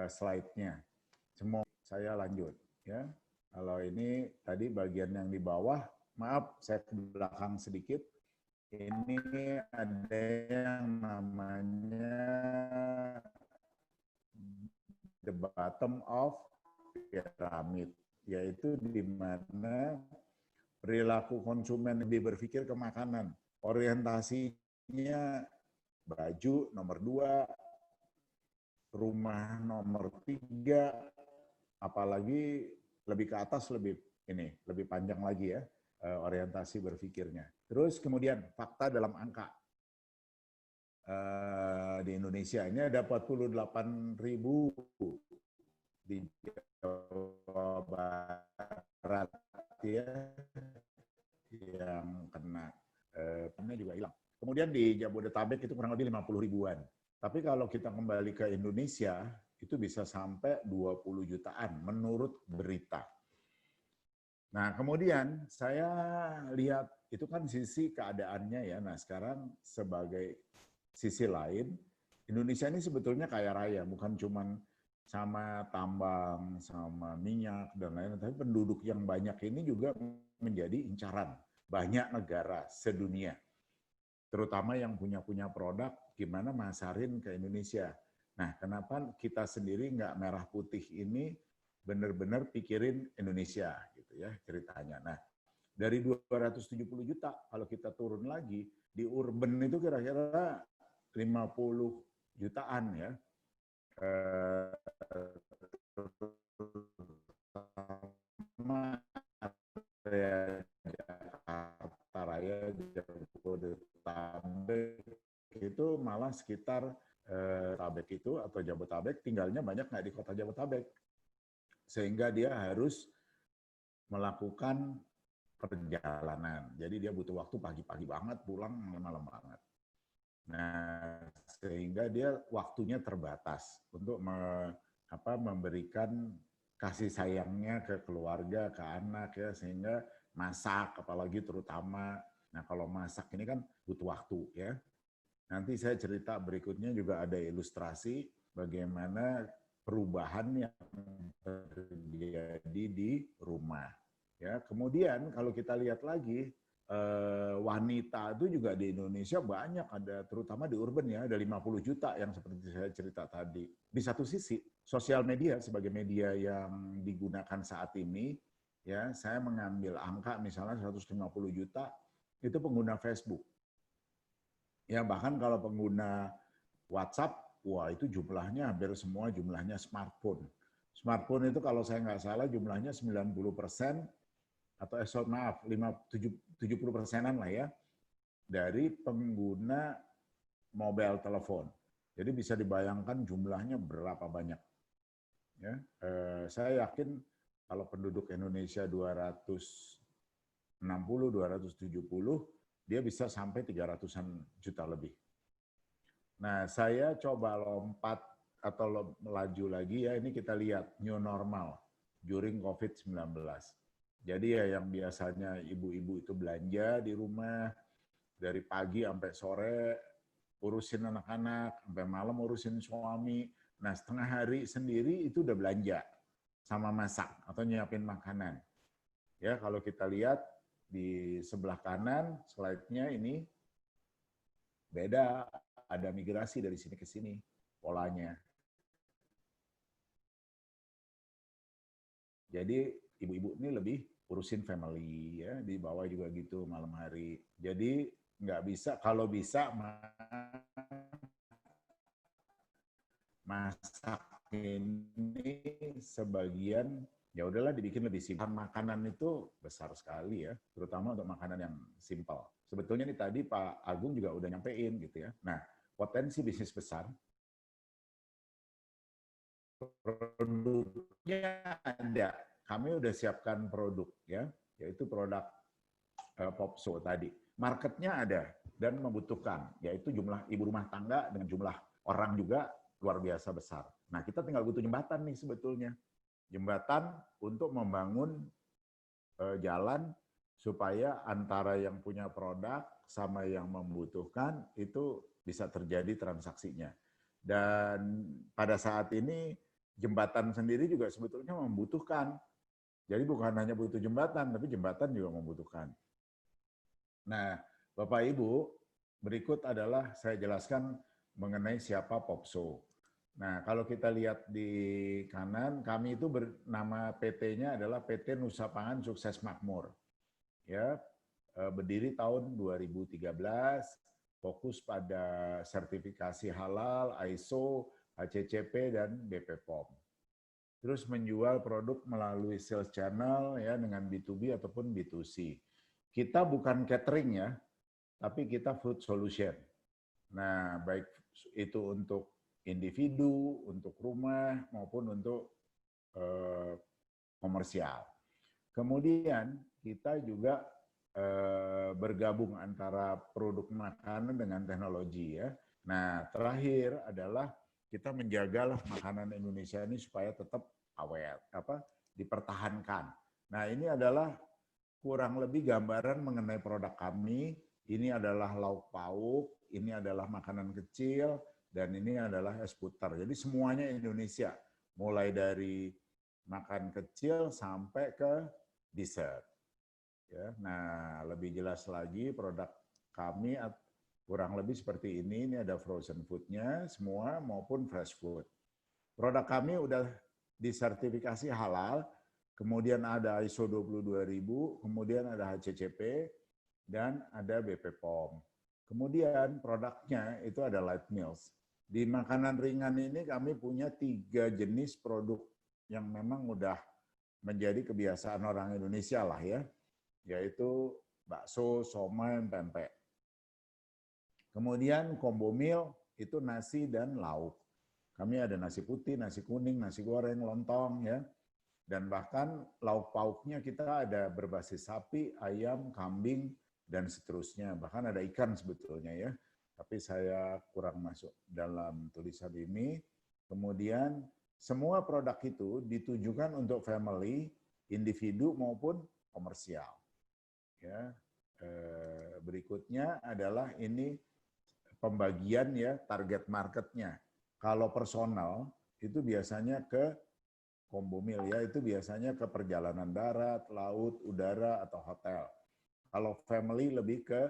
Slide-nya. Semua saya lanjut ya. Kalau ini tadi bagian yang di bawah, maaf saya ke belakang sedikit. Ini ada yang namanya the bottom of pyramid, yaitu di mana perilaku konsumen lebih berpikir ke makanan. Orientasinya baju nomor 2, rumah nomor 3, apalagi lebih ke atas lebih panjang lagi ya orientasi berpikirnya. Terus kemudian fakta dalam angka. Di Indonesia ini ada 48.000 di Jawa Barat ya yang kena juga hilang. Kemudian di Jabodetabek itu kurang lebih 50 ribuan. Tapi kalau kita kembali ke Indonesia, itu bisa sampai 20 jutaan menurut berita. Nah, kemudian saya lihat itu kan sisi keadaannya ya. Nah, sekarang sebagai sisi lain, Indonesia ini sebetulnya kaya raya, bukan cuma sama tambang, sama minyak dan lain-lain, tapi penduduk yang banyak ini juga menjadi incaran banyak negara sedunia. Terutama yang punya produk, gimana masarin ke Indonesia. Nah, kenapa kita sendiri nggak merah putih ini benar-benar pikirin Indonesia gitu ya ceritanya. Nah, dari 270 juta kalau kita turun lagi di urban itu kira-kira 50 jutaan ya. Jakarta Raya, Jabodetabek itu malah sekitar Jabodetabek itu atau Jabodetabek tinggalnya banyak nggak di kota Jabodetabek, sehingga dia harus melakukan perjalanan. Jadi dia butuh waktu pagi-pagi banget, pulang malam-malam banget. Nah, sehingga dia waktunya terbatas untuk memberikan kasih sayangnya ke keluarga, ke anak ya, sehingga masak apalagi terutama. Nah, kalau masak ini kan butuh waktu ya. Nanti saya cerita berikutnya juga ada ilustrasi bagaimana perubahan yang terjadi di rumah. Ya, kemudian kalau kita lihat lagi wanita itu juga di Indonesia banyak, ada terutama di urban ya, ada 50 juta yang seperti saya cerita tadi. Di satu sisi, sosial media sebagai media yang digunakan saat ini, ya saya mengambil angka misalnya 150 juta itu pengguna Facebook. Ya bahkan kalau pengguna WhatsApp, wah itu jumlahnya hampir semua jumlahnya smartphone. Smartphone itu kalau saya nggak salah jumlahnya 90%, atau 70%-an lah ya, dari pengguna mobile telepon. Jadi bisa dibayangkan jumlahnya berapa banyak. Ya, saya yakin kalau penduduk Indonesia 260, 270, dia bisa sampai 300-an juta lebih. Nah, saya coba lompat atau melaju lagi ya, ini kita lihat new normal during COVID-19. Jadi ya yang biasanya ibu-ibu itu belanja di rumah, dari pagi sampai sore, urusin anak-anak, sampai malam urusin suami. Nah setengah hari sendiri itu udah belanja, sama masak atau nyiapin makanan. Ya kalau kita lihat di sebelah kanan, slide-nya ini beda, ada migrasi dari sini ke sini polanya. Jadi ibu-ibu ini lebih urusin family ya, di bawah juga gitu malam hari. Jadi nggak bisa, kalau bisa masak ini sebagian ya udahlah dibikin lebih simpel. Makanan itu besar sekali ya, terutama untuk makanan yang simpel. Sebetulnya nih tadi Pak Agung juga udah nyampein gitu ya. Nah, potensi bisnis besar produknya ada. Kami udah siapkan produk ya, yaitu produk Popso tadi. Marketnya ada dan membutuhkan, yaitu jumlah ibu rumah tangga dengan jumlah orang juga luar biasa besar. Nah, kita tinggal butuh jembatan nih sebetulnya. Jembatan untuk membangun jalan supaya antara yang punya produk sama yang membutuhkan itu bisa terjadi transaksinya. Dan pada saat ini jembatan sendiri juga sebetulnya membutuhkan. Jadi bukan hanya butuh jembatan, tapi jembatan juga membutuhkan. Nah, Bapak Ibu, berikut adalah saya jelaskan mengenai siapa Popso. Nah, kalau kita lihat di kanan, kami itu bernama PT-nya adalah PT Nusa Pangan Sukses Makmur. Ya, berdiri tahun 2013, fokus pada sertifikasi halal, ISO, HACCP, dan BPOM. Terus menjual produk melalui sales channel ya dengan B2B ataupun B2C. Kita bukan catering ya, tapi kita food solution. Nah, baik itu untuk individu, untuk rumah, maupun untuk komersial. Kemudian kita juga bergabung antara produk makanan dengan teknologi ya. Nah, terakhir adalah kita menjaga makanan Indonesia ini supaya tetap awet, dipertahankan. Nah, ini adalah kurang lebih gambaran mengenai produk kami. Ini adalah lauk pauk, ini adalah makanan kecil, dan ini adalah es puter. Jadi semuanya Indonesia, mulai dari makan kecil sampai ke dessert. Ya, nah, lebih jelas lagi produk kami kurang lebih seperti ini. Ini ada frozen food-nya semua maupun fresh food. Produk kami udah disertifikasi halal, kemudian ada ISO 22000, kemudian ada HACCP, dan ada BPOM. Kemudian produknya itu ada light meals. Di makanan ringan ini kami punya 3 jenis produk yang memang udah menjadi kebiasaan orang Indonesia lah ya, yaitu bakso, somai, pempek. Kemudian combo meal itu nasi dan lauk. Kami ada nasi putih, nasi kuning, nasi goreng, lontong ya. Dan bahkan lauk pauknya kita ada berbasis sapi, ayam, kambing, dan seterusnya. Bahkan ada ikan sebetulnya ya. Tapi saya kurang masuk dalam tulisan ini. Kemudian semua produk itu ditujukan untuk family, individu maupun komersial. Ya. Berikutnya adalah ini pembagian ya target marketnya. Kalau personal itu biasanya ke Kombumil ya, itu biasanya ke perjalanan darat, laut, udara, atau hotel. Kalau family lebih ke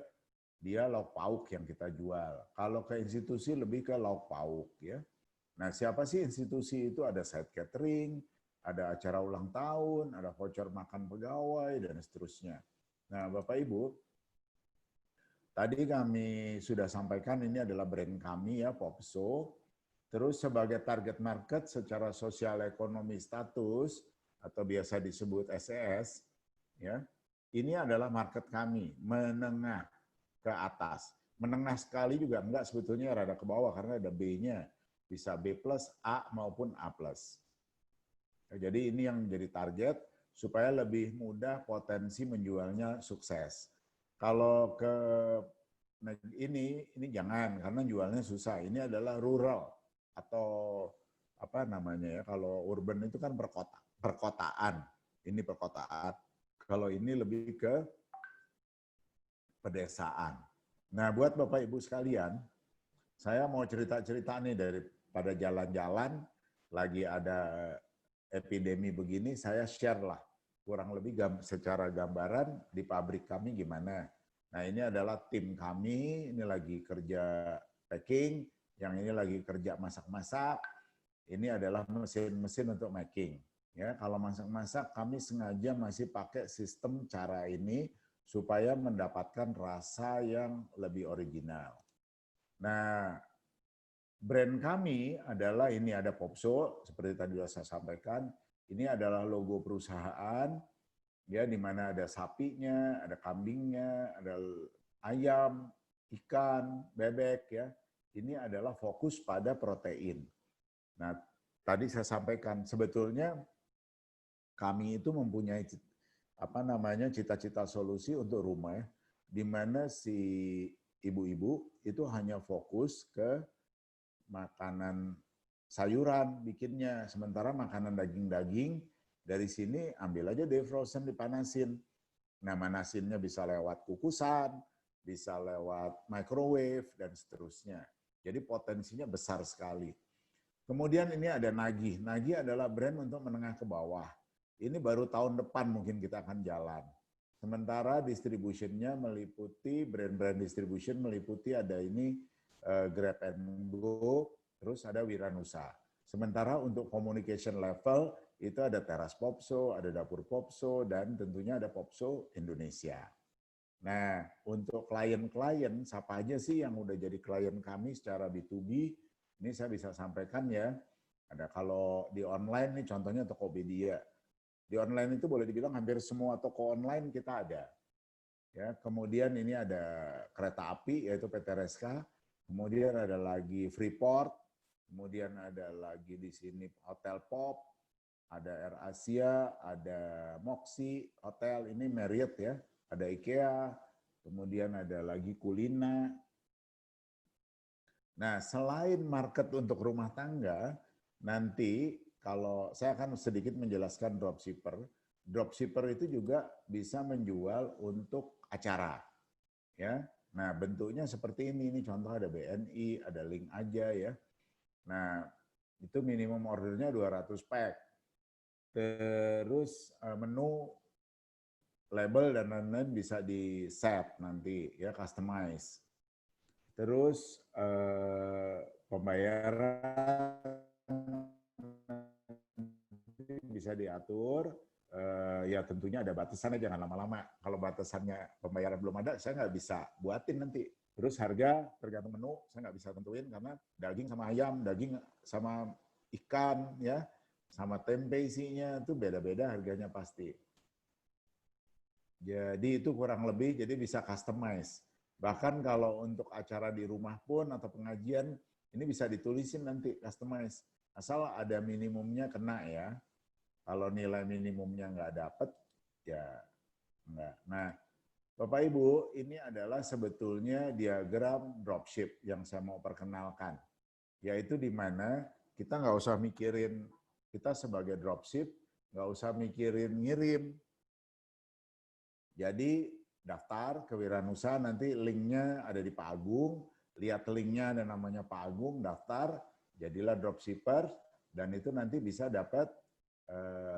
dia lauk pauk yang kita jual. Kalau ke institusi lebih ke lauk pauk ya. Nah, siapa sih institusi itu? Ada site catering, ada acara ulang tahun, ada voucher makan pegawai, dan seterusnya. Nah, Bapak Ibu, tadi kami sudah sampaikan ini adalah brand kami ya, Popso. Terus sebagai target market secara sosial ekonomi status atau biasa disebut SES, ya, ini adalah market kami menengah ke atas. Menengah sekali juga enggak sebetulnya, rada ke bawah karena ada B-nya, bisa B+, A maupun A+. Jadi ini yang menjadi target supaya lebih mudah potensi menjualnya sukses. Kalau ke ini jangan karena jualnya susah. Ini adalah rural atau apa namanya ya, kalau urban itu kan perkotaan. Ini perkotaan. Kalau ini lebih ke pedesaan. Nah, buat Bapak Ibu sekalian, saya mau cerita-cerita nih daripada jalan-jalan lagi ada epidemi begini, saya share lah kurang lebih secara gambaran di pabrik kami gimana. Nah, ini adalah tim kami, ini lagi kerja packing, yang ini lagi kerja masak-masak, ini adalah mesin-mesin untuk making. Ya, kalau masak-masak kami sengaja masih pakai sistem cara ini supaya mendapatkan rasa yang lebih original. Nah, brand kami adalah ini ada Popso, seperti tadi sudah saya sampaikan. Ini adalah logo perusahaan, ya, di mana ada sapinya, ada kambingnya, ada ayam, ikan, bebek, ya. Ini adalah fokus pada protein. Nah, tadi saya sampaikan sebetulnya kami itu mempunyai cita-cita solusi untuk rumah, di mana si ibu-ibu itu hanya fokus ke makanan sayuran bikinnya, sementara makanan daging-daging dari sini ambil aja defrozen, dipanasin. Nah, manasinnya bisa lewat kukusan, bisa lewat microwave, dan seterusnya. Jadi potensinya besar sekali. Kemudian ini ada Nagih. Nagih adalah brand untuk menengah ke bawah. Ini baru tahun depan mungkin kita akan jalan. Sementara distributionnya meliputi, brand-brand distribution meliputi ada ini Grab and Go, terus ada Wiranusa. Sementara untuk communication level, itu ada Teras Popso, ada Dapur Popso, dan tentunya ada Popso Indonesia. Nah, untuk klien-klien, siapa aja sih yang udah jadi klien kami secara B2B, ini saya bisa sampaikan ya. Ada kalau di online nih contohnya Tokopedia. Di online itu boleh dibilang hampir semua toko online kita ada. Ya, kemudian ini ada kereta api yaitu PT Reska, kemudian ada lagi Freeport, kemudian ada lagi di sini Hotel Pop, ada Air Asia, ada Moxi Hotel, ini Marriott ya, ada IKEA, kemudian ada lagi Kulina. Nah, selain market untuk rumah tangga, nanti kalau saya akan sedikit menjelaskan dropshipper. Dropshipper itu juga bisa menjual untuk acara. Ya. Nah, bentuknya seperti ini contoh ada BNI, ada Link Aja ya. Nah, itu minimum ordernya 200 pack. Terus menu, label dan lain-lain bisa di set nanti ya, customize. Terus pembayaran bisa diatur, ya tentunya ada batasannya, jangan lama-lama. Kalau batasannya pembayaran belum ada, saya nggak bisa buatin nanti. Terus harga tergantung menu, saya nggak bisa tentuin karena daging sama ayam, daging sama ikan, ya, sama tempe isinya itu beda-beda harganya pasti. Jadi itu kurang lebih, jadi bisa customize. Bahkan kalau untuk acara di rumah pun atau pengajian, Ini bisa ditulisin nanti, customize. Asal ada minimumnya kena ya. Kalau nilai minimumnya nggak dapet, ya nggak. Nah, Bapak Ibu, ini adalah sebetulnya diagram dropship yang saya mau perkenalkan. Yaitu di mana kita nggak usah mikirin, kita sebagai dropship, nggak usah mikirin ngirim. Jadi daftar kewirausahaan, nanti linknya ada di Pak Agung, lihat linknya ada namanya Pak Agung, daftar, jadilah dropshipper, dan itu nanti bisa dapat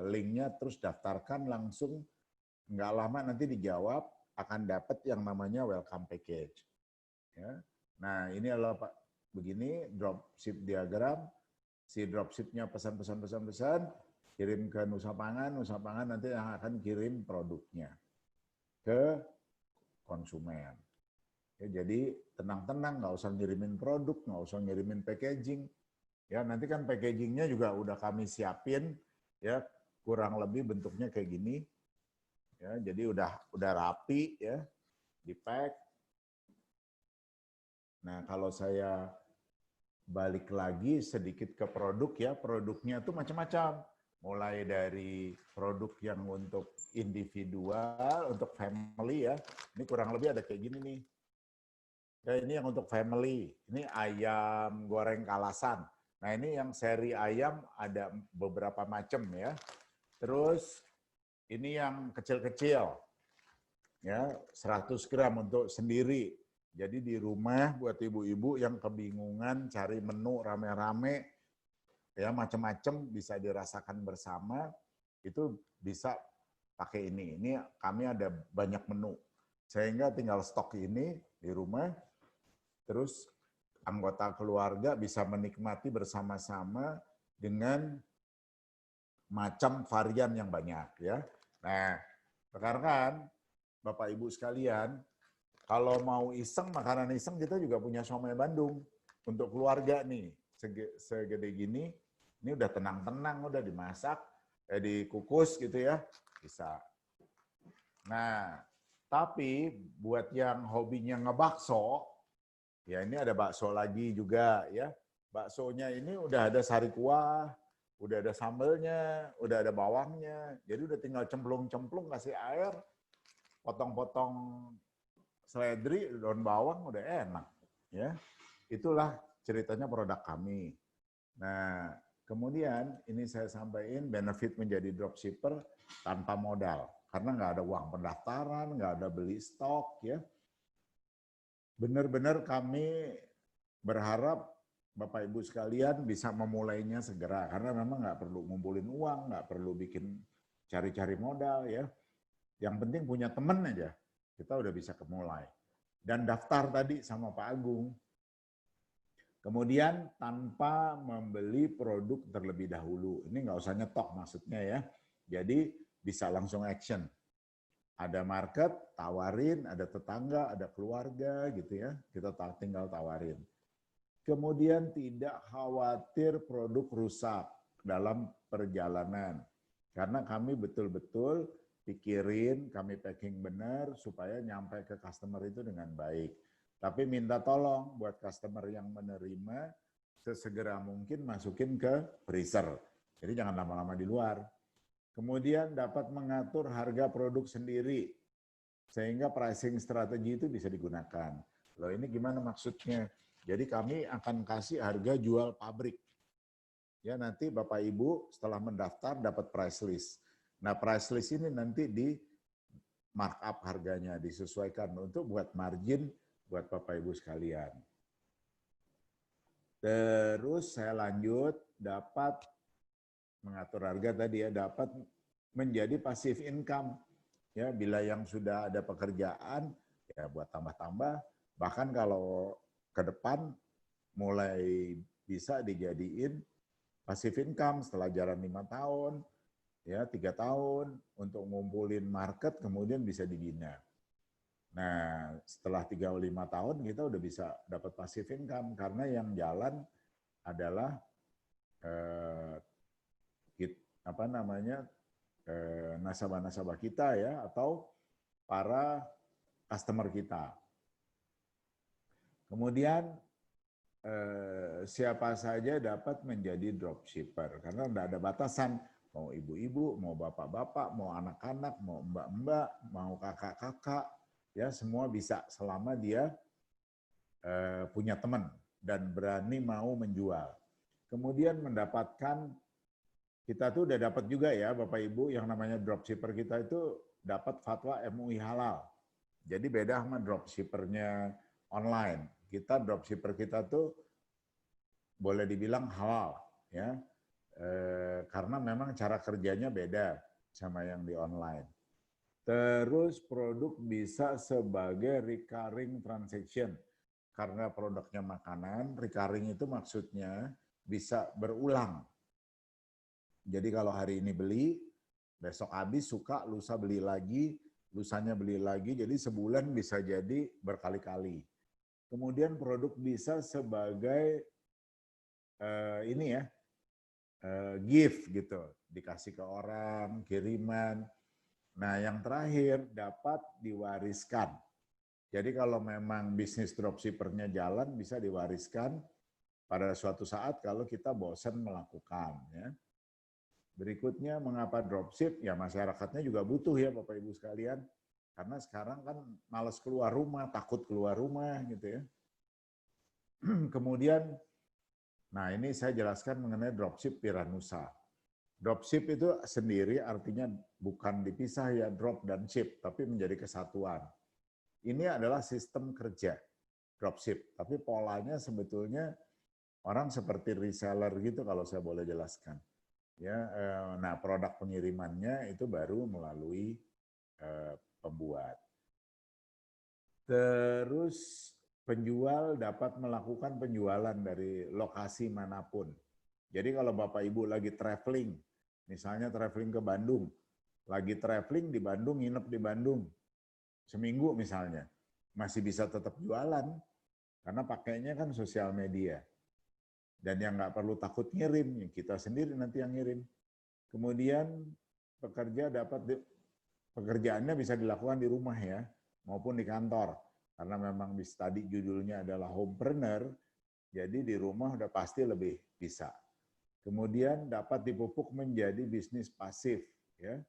linknya, terus daftarkan langsung, nggak lama nanti dijawab, akan dapat yang namanya welcome package. Ya. Nah ini adalah Pak, begini dropship diagram, si dropshipnya pesan-pesan, kirim ke Nusa Pangan nanti yang akan kirim produknya ke konsumen. Ya, jadi tenang-tenang, nggak usah ngirimin produk, nggak usah ngirimin packaging. Ya nanti kan packagingnya juga udah kami siapin, ya kurang lebih bentuknya kayak gini. Ya, jadi udah rapi ya, di pack. Nah kalau saya balik lagi sedikit ke produk ya, produknya tuh macam-macam. Mulai dari produk yang untuk individual, untuk family ya. Ini kurang lebih ada kayak gini nih. Ya, ini yang untuk family. Ini ayam goreng kalasan. Nah ini yang seri ayam ada beberapa macam ya. Terus ini yang kecil-kecil. Ya, 100 gram untuk sendiri. Jadi di rumah buat ibu-ibu yang kebingungan cari menu rame-rame, ya macam-macam bisa dirasakan bersama, itu bisa pakai ini. Ini kami ada banyak menu. Sehingga tinggal stok ini di rumah, terus anggota keluarga bisa menikmati bersama-sama dengan macam varian yang banyak ya. Nah, sekarang kan Bapak Ibu sekalian, kalau mau iseng, makanan iseng kita juga punya somai Bandung untuk keluarga nih. Segede gini, ini udah tenang-tenang, udah dimasak, dikukus gitu ya, bisa. Nah, tapi buat yang hobinya ngebakso, ya ini ada bakso lagi juga ya. Baksonya ini udah ada sari kuah, udah ada sambelnya, udah ada bawangnya. Jadi udah tinggal cemplung-cemplung, kasih air, potong-potong seledri, daun bawang, udah enak. Ya, itulah ceritanya produk kami. Nah, kemudian ini saya sampaikan benefit menjadi dropshipper tanpa modal. Karena nggak ada uang pendaftaran, nggak ada beli stok. Ya, benar-benar kami berharap Bapak Ibu sekalian bisa memulainya segera, karena memang nggak perlu ngumpulin uang, nggak perlu bikin cari-cari modal ya. Yang penting punya teman aja, kita udah bisa kemulai. Dan daftar tadi sama Pak Agung. Kemudian tanpa membeli produk terlebih dahulu. Ini nggak usah nyetok maksudnya ya. Jadi bisa langsung action. Ada market, tawarin, ada tetangga, ada keluarga gitu ya. Kita tinggal tawarin. Kemudian tidak khawatir produk rusak dalam perjalanan. Karena kami betul-betul pikirin, kami packing benar supaya nyampe ke customer itu dengan baik. Tapi minta tolong buat customer yang menerima, sesegera mungkin masukin ke freezer. Jadi jangan lama-lama di luar. Kemudian dapat mengatur harga produk sendiri, sehingga pricing strategi itu bisa digunakan. Loh ini gimana maksudnya? Jadi kami akan kasih harga jual pabrik. Ya nanti Bapak Ibu setelah mendaftar dapat price list. Nah price list ini nanti di markup harganya, disesuaikan untuk buat margin buat Bapak Ibu sekalian. Terus saya lanjut, dapat mengatur harga tadi ya, dapat menjadi passive income. Ya bila yang sudah ada pekerjaan, ya buat tambah-tambah. Bahkan kalau ke depan mulai bisa dijadiin passive income setelah jalan 5 tahun, ya 3 tahun untuk ngumpulin market kemudian bisa dibina. Nah setelah 3-5 tahun kita udah bisa dapat passive income karena yang jalan adalah nasabah-nasabah kita ya atau para customer kita. Kemudian siapa saja dapat menjadi dropshipper karena tidak ada batasan, mau ibu-ibu, mau bapak-bapak, mau anak-anak, mau mbak-mbak, mau kakak-kakak, ya semua bisa selama dia punya teman dan berani mau menjual. Kemudian mendapatkan, kita tuh udah dapat juga ya Bapak Ibu, yang namanya dropshipper kita itu dapat fatwa MUI halal. Jadi beda sama dropshippernya online. Kita dropshipper kita tuh boleh dibilang halal ya, karena memang cara kerjanya beda sama yang di online. Terus produk bisa sebagai recurring transaction. Karena produknya makanan, recurring itu maksudnya bisa berulang. Jadi kalau hari ini beli, besok habis suka, lusa beli lagi, lusanya beli lagi, jadi sebulan bisa jadi berkali-kali. Kemudian produk bisa sebagai gift gitu, dikasih ke orang, kiriman. Nah, yang terakhir dapat diwariskan. Jadi kalau memang bisnis dropshippernya jalan, bisa diwariskan pada suatu saat kalau kita bosan melakukan. Ya. Berikutnya, mengapa dropship? Ya masyarakatnya juga butuh ya Bapak Ibu sekalian. Karena sekarang kan malas keluar rumah, takut keluar rumah gitu ya. Kemudian, nah ini saya jelaskan mengenai dropship Piranusa. Dropship itu sendiri artinya bukan dipisah ya drop dan ship, tapi menjadi kesatuan. Ini adalah sistem kerja dropship, tapi polanya sebetulnya orang seperti reseller gitu kalau saya boleh jelaskan. Ya, nah produk pengirimannya itu baru melalui pembuat. Terus penjual dapat melakukan penjualan dari lokasi manapun. Jadi kalau Bapak Ibu lagi traveling, misalnya traveling ke Bandung, lagi traveling di Bandung, nginep di Bandung, seminggu misalnya, masih bisa tetap jualan, karena pakainya kan sosial media. Dan yang nggak perlu takut ngirim, kita sendiri nanti yang ngirim. Kemudian pekerjaannya bisa dilakukan di rumah ya, maupun di kantor. Karena memang tadi judulnya adalah homepreneur, jadi di rumah udah pasti lebih bisa. Kemudian dapat dipupuk menjadi bisnis pasif ya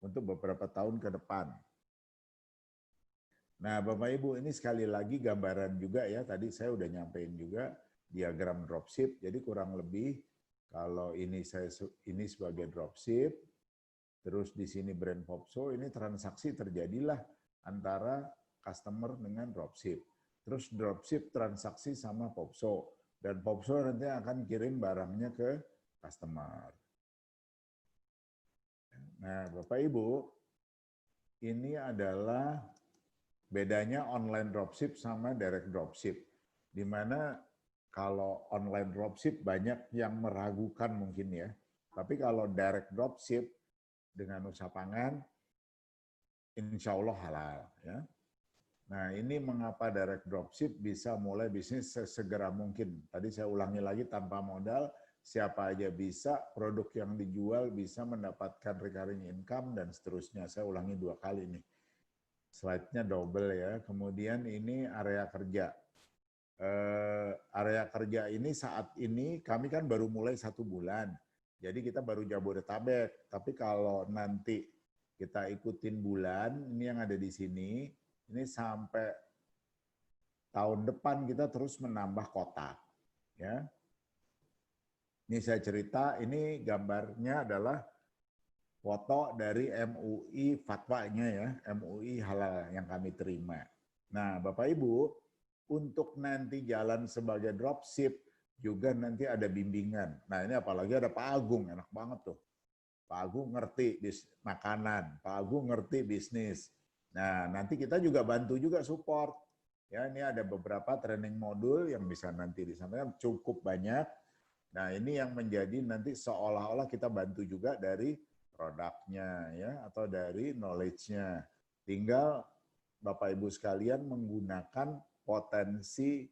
untuk beberapa tahun ke depan. Nah, Bapak Ibu, ini sekali lagi gambaran juga ya, tadi saya udah nyampein juga diagram dropship. Jadi kurang lebih kalau ini sebagai dropship, terus di sini brand Popso, ini transaksi terjadilah antara customer dengan dropship. Terus dropship transaksi sama Popso, dan Popso nanti akan kirim barangnya ke customer. Nah, Bapak Ibu, ini adalah bedanya online dropship sama direct dropship. Di mana kalau online dropship banyak yang meragukan mungkin ya. Tapi kalau direct dropship dengan usaha pangan, insya Allah halal. Ya. Nah ini mengapa direct dropship bisa mulai bisnis sesegera mungkin. Tadi saya ulangi lagi, tanpa modal, siapa aja bisa, produk yang dijual bisa mendapatkan recurring income dan seterusnya. Saya ulangi 2 kali nih. Slide-nya double ya. Kemudian ini area kerja. Area kerja ini saat ini kami kan baru mulai 1 bulan. Jadi kita baru Jabodetabek. Tapi kalau nanti kita ikutin bulan, ini yang ada di sini, ini sampai tahun depan kita terus menambah kota. Ya. Ini saya cerita, ini gambarnya adalah foto dari MUI fatwanya ya, MUI halal yang kami terima. Nah, Bapak Ibu, untuk nanti jalan sebagai dropship juga nanti ada bimbingan. Nah, ini apalagi ada Pak Agung, enak banget tuh. Pak Agung ngerti makanan, Pak Agung ngerti bisnis. Nah, nanti kita juga bantu juga support. Ya, ini ada beberapa training modul yang bisa nanti disampaikan, cukup banyak. Nah, ini yang menjadi nanti seolah-olah kita bantu juga dari produknya ya atau dari knowledge-nya. Tinggal Bapak Ibu sekalian menggunakan potensi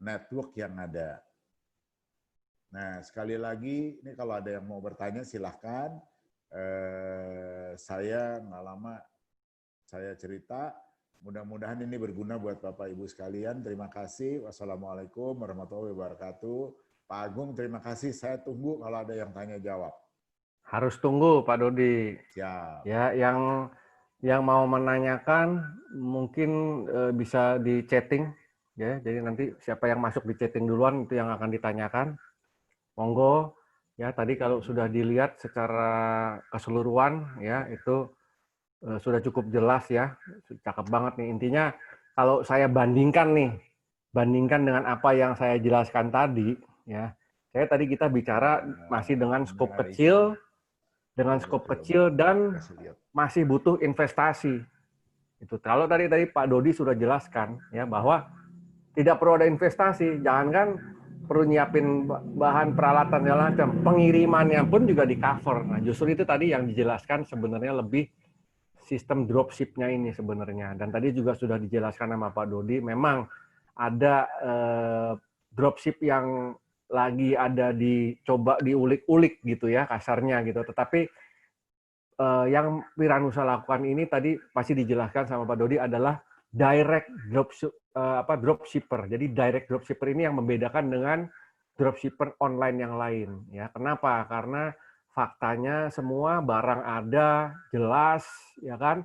network yang ada. Nah, sekali lagi ini kalau ada yang mau bertanya silahkan. Saya nggak lama saya cerita Mudah-mudahan ini berguna buat Bapak Ibu sekalian. Terima kasih. Wassalamualaikum warahmatullahi wabarakatuh. Pak Agung, terima kasih. Saya tunggu kalau ada yang tanya jawab. Harus tunggu Pak Dodi. Siap. Ya, yang mau menanyakan mungkin bisa di chatting ya. Jadi nanti siapa yang masuk di chatting duluan itu yang akan ditanyakan. Monggo ya, tadi kalau sudah dilihat secara keseluruhan ya itu sudah cukup jelas ya. Cakep banget nih. Intinya kalau saya bandingkan dengan apa yang saya jelaskan tadi ya. Saya tadi kita bicara masih dengan skop kecil dan masih butuh investasi. Itu kalau tadi Pak Dodi sudah jelaskan ya bahwa tidak perlu ada investasi, jangankan perlu nyiapin bahan peralatan segala macam, pengirimannya pun juga di cover. Nah, justru itu tadi yang dijelaskan sebenarnya lebih sistem dropship-nya ini sebenarnya. Dan tadi juga sudah dijelaskan sama Pak Dodi, memang ada dropship yang lagi ada dicoba diulik-ulik gitu ya kasarnya gitu. Tetapi yang Wiranusa lakukan ini tadi pasti dijelaskan sama Pak Dodi adalah direct dropshipper. Jadi direct dropshipper ini yang membedakan dengan dropshipper online yang lain. Ya, kenapa? Karena faktanya semua barang ada, jelas, ya kan?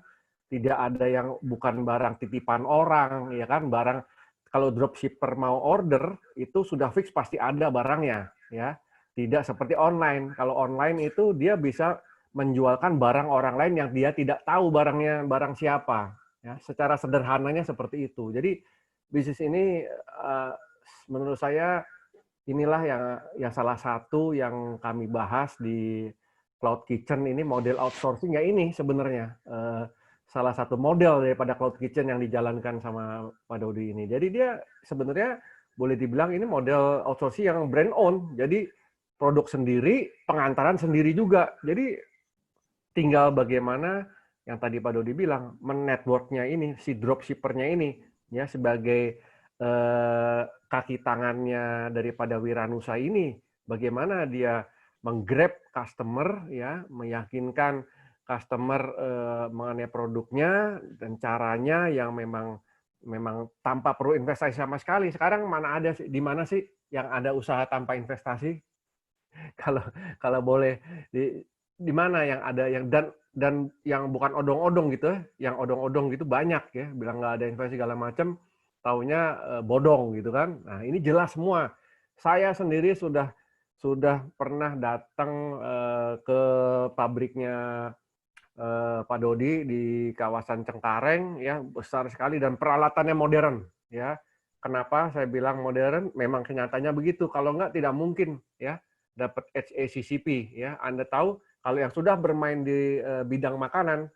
Tidak ada yang bukan barang titipan orang, ya kan? Barang kalau dropshipper mau order itu sudah fix pasti ada barangnya, ya. Tidak seperti online. Kalau online itu dia bisa menjualkan barang orang lain yang dia tidak tahu barangnya barang siapa. Ya, secara sederhananya seperti itu. Jadi bisnis ini menurut saya inilah yang salah satu yang kami bahas di Cloud Kitchen ini, model outsourcing ya ini sebenarnya salah satu model daripada Cloud Kitchen yang dijalankan sama Pak Dodi ini. Jadi dia sebenarnya boleh dibilang ini model outsourcing yang brand own. Jadi produk sendiri, pengantaran sendiri juga. Jadi tinggal bagaimana yang tadi Pak Dodi bilang, men-network-nya ini, si dropshipper-nya ini, ya sebagai kaki tangannya daripada Wiranusa ini, bagaimana dia menggrab customer, ya, meyakinkan customer mengenai produknya dan caranya yang memang tanpa perlu investasi sama sekali. Sekarang mana ada sih, di mana sih yang ada usaha tanpa investasi? Kalau boleh di mana yang ada yang dan yang bukan odong-odong gitu, yang odong-odong gitu banyak ya, bilang nggak ada investasi segala macam, taunya bodong gitu kan. Nah ini jelas semua. Saya sendiri sudah pernah datang ke pabriknya Pak Dodi di kawasan Cengkareng ya, besar sekali dan peralatannya modern ya. Kenapa saya bilang modern? Memang kenyataannya begitu. Kalau nggak tidak mungkin ya dapat HACCP ya. Anda tahu kalau yang sudah bermain di bidang makanan,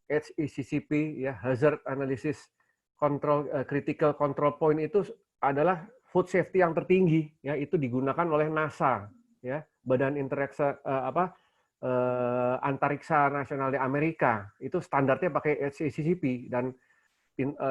HACCP ya, Hazard Analysis Control Critical Control Point itu adalah food safety yang tertinggi ya, itu digunakan oleh NASA ya, Badan Interaksi Antariksa Nasional di Amerika. Itu standarnya pakai HACCP dan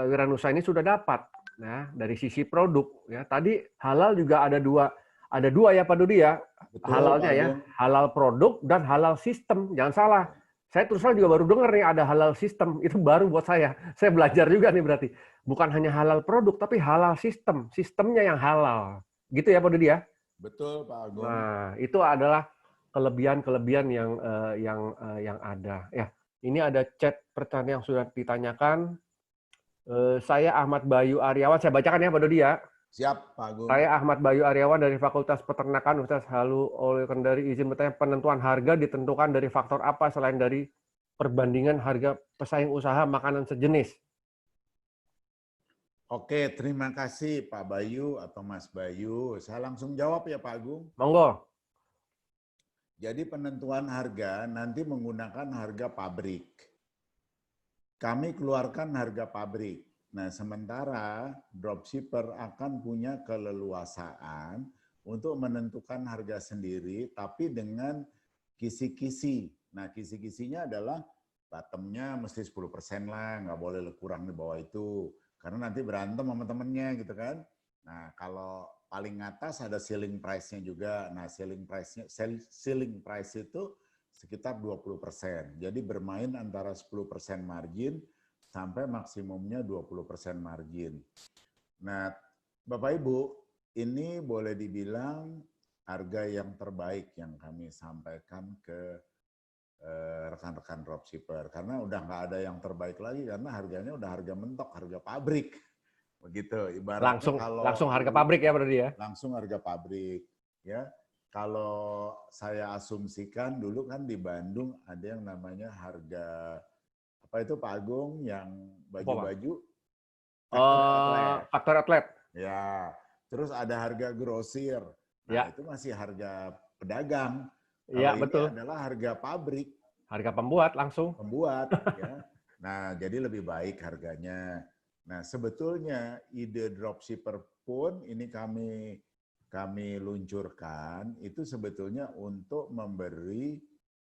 Wiranusa ini sudah dapat. Nah, dari sisi produk ya. Tadi halal juga ada dua ya Pak Dodi ya. Betul, halalnya ya, halal produk dan halal sistem. Jangan salah. Saya terus terang juga baru dengar nih ada halal sistem. Itu baru buat saya. Saya belajar juga nih berarti. Bukan hanya halal produk tapi halal sistem. Sistemnya yang halal. Gitu ya Pak Dodi ya? Betul Pak Agung. Nah, itu adalah kelebihan-kelebihan yang ada. Ya, ini ada chat pertanyaan yang sudah ditanyakan. Saya Ahmad Bayu Aryawan, saya bacakan ya Pak Dodi ya. Siap Pak Agung. Saya Ahmad Bayu Aryawan dari Fakultas Peternakan Universitas Halu Oleh Kendari. Izin bertanya, penentuan harga ditentukan dari faktor apa selain dari perbandingan harga pesaing usaha makanan sejenis? Oke, terima kasih Pak Bayu atau Mas Bayu. Saya langsung jawab ya Pak Agung. Monggo. Jadi penentuan harga nanti menggunakan harga pabrik. Kami keluarkan harga pabrik. Nah, sementara dropshipper akan punya keleluasaan untuk menentukan harga sendiri, tapi dengan kisi-kisi. Nah, kisi-kisinya adalah bottomnya mesti 10% lah, nggak boleh kurang di bawah itu. Karena nanti berantem sama temennya gitu kan. Nah, kalau paling atas ada ceiling price-nya juga. Nah, ceiling price itu sekitar 20%. Jadi bermain antara 10% margin sampai maksimumnya 20% margin. Nah, Bapak Ibu, ini boleh dibilang harga yang terbaik yang kami sampaikan ke rekan-rekan dropshipper. Karena udah nggak ada yang terbaik lagi, karena harganya udah harga mentok, harga pabrik. Begitu, ibaratnya langsung harga pabrik ya berarti ya? Langsung harga pabrik. Ya, kalau saya asumsikan dulu kan di Bandung ada yang namanya harga, apa itu Pak Agung, yang baju-baju? Faktor outlet. Ya, terus ada harga grosir. Nah, itu masih harga pedagang. Kalau ini betul. adalah harga pabrik. Harga pembuat langsung. Pembuat, ya. Nah, jadi lebih baik harganya. Nah, sebetulnya ide dropshipper pun ini kami luncurkan, itu sebetulnya untuk memberi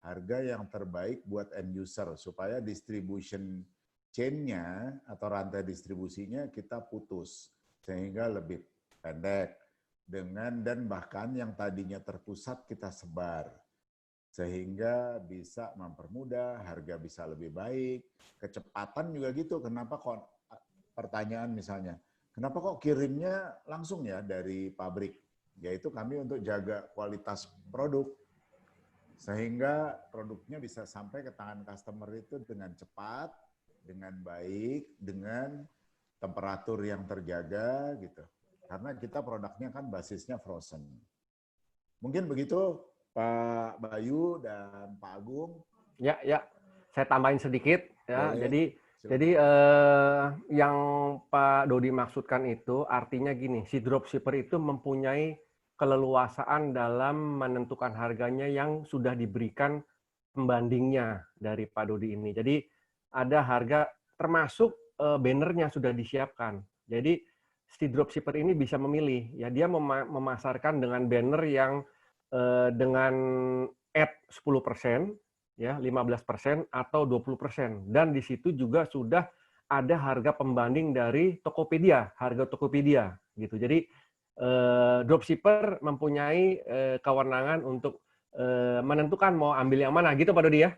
harga yang terbaik buat end user, supaya distribution chain-nya atau rantai distribusinya kita putus, sehingga lebih pendek. Dan bahkan yang tadinya terpusat kita sebar, sehingga bisa mempermudah, harga bisa lebih baik, kecepatan juga gitu. Kenapa kok, pertanyaan misalnya, kenapa kok kirimnya langsung ya dari pabrik? Yaitu kami untuk jaga kualitas produk, sehingga produknya bisa sampai ke tangan customer itu dengan cepat, dengan baik, dengan temperatur yang terjaga gitu. Karena kita produknya kan basisnya frozen. Mungkin begitu Pak Bayu dan Pak Agung. Ya. Saya tambahin sedikit ya. Boleh. Jadi yang Pak Dodi maksudkan itu artinya gini, si dropshipper itu mempunyai keleluasaan dalam menentukan harganya yang sudah diberikan pembandingnya dari Pak Dodi ini. Jadi ada harga termasuk bannernya sudah disiapkan. Jadi si dropshipper ini bisa memilih, ya dia memasarkan dengan banner yang dengan ad 10%, ya 15% atau 20%. Dan di situ juga sudah ada harga pembanding dari Tokopedia, harga Tokopedia gitu. Jadi dropshipper mempunyai kewenangan untuk menentukan mau ambil yang mana gitu Pak Dodi ya?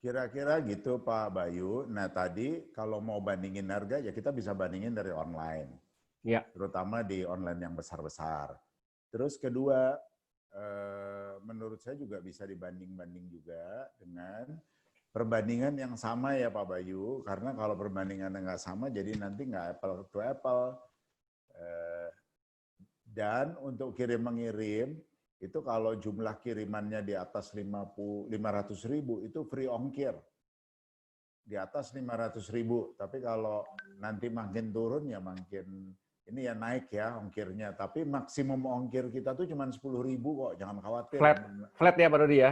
Kira-kira gitu Pak Bayu. Nah tadi kalau mau bandingin harga ya kita bisa bandingin dari online. Ya. Terutama di online yang besar-besar. Terus kedua, menurut saya juga bisa dibanding-banding juga dengan perbandingan yang sama ya Pak Bayu. Karena kalau perbandingan nggak sama jadi nanti nggak apple to apple. Dan untuk kirim-mengirim, itu kalau jumlah kirimannya di atas 500.000 itu free ongkir. Di atas 500.000, tapi kalau nanti makin turun ya makin ini ya naik ya ongkirnya. Tapi maksimum ongkir kita tuh cuma 10.000 kok, jangan khawatir. Flat ya Pak Dodi ya?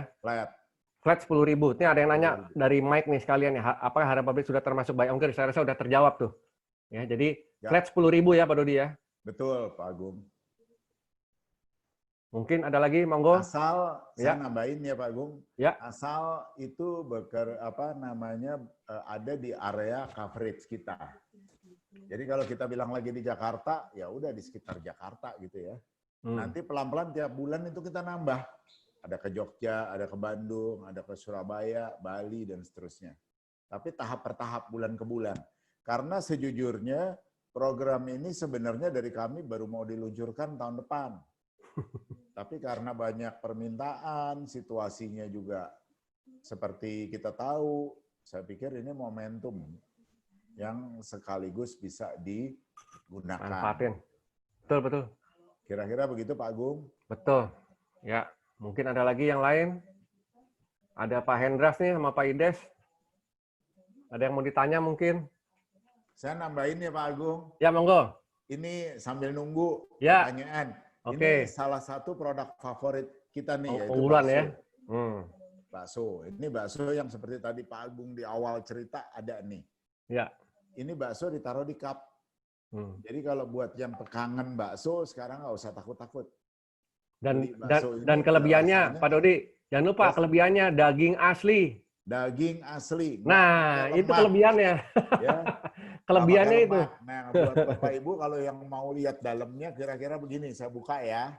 Flat 10.000. Ini ada yang nanya dari Mike nih sekalian ya, apakah harga pabrik sudah termasuk by ongkir? Saya rasa sudah terjawab tuh. Ya, jadi flat 10.000 ya Pak Dodi ya? Betul Pak Agung. Mungkin ada lagi, monggo. Asal saya nambahin ya Pak Agung. Ya. Asal itu ada di area coverage kita. Jadi kalau kita bilang lagi di Jakarta, ya udah di sekitar Jakarta gitu ya. Nanti pelan-pelan tiap bulan itu kita nambah. Ada ke Jogja, ada ke Bandung, ada ke Surabaya, Bali dan seterusnya. Tapi tahap per tahap, bulan ke bulan. Karena sejujurnya program ini sebenarnya dari kami baru mau diluncurkan tahun depan. Tapi karena banyak permintaan, situasinya juga seperti kita tahu, saya pikir ini momentum yang sekaligus bisa digunakan. Manfaatin. Betul. Kira-kira begitu Pak Agung? Betul. Ya, mungkin ada lagi yang lain? Ada Pak Hendras nih sama Pak Ides. Ada yang mau ditanya mungkin? Saya nambahin ya Pak Agung. Ya, monggo. Ini sambil nunggu pertanyaan. Oke. Ini salah satu produk favorit kita nih, yaitu unggulan bakso. Ya. Bakso. Ini bakso yang seperti tadi Pak Agung di awal cerita ada nih. Ya. Ini bakso ditaruh di cup. Jadi kalau buat yang kangen bakso sekarang nggak usah takut-takut. Dan kelebihannya, Pak Dodi, jangan lupa kelebihannya daging asli. Daging asli. Nah, itu kelebihannya. Ya. Kelebihannya itu. Nah, buat Bapak Ibu kalau yang mau lihat dalamnya kira-kira begini, saya buka ya.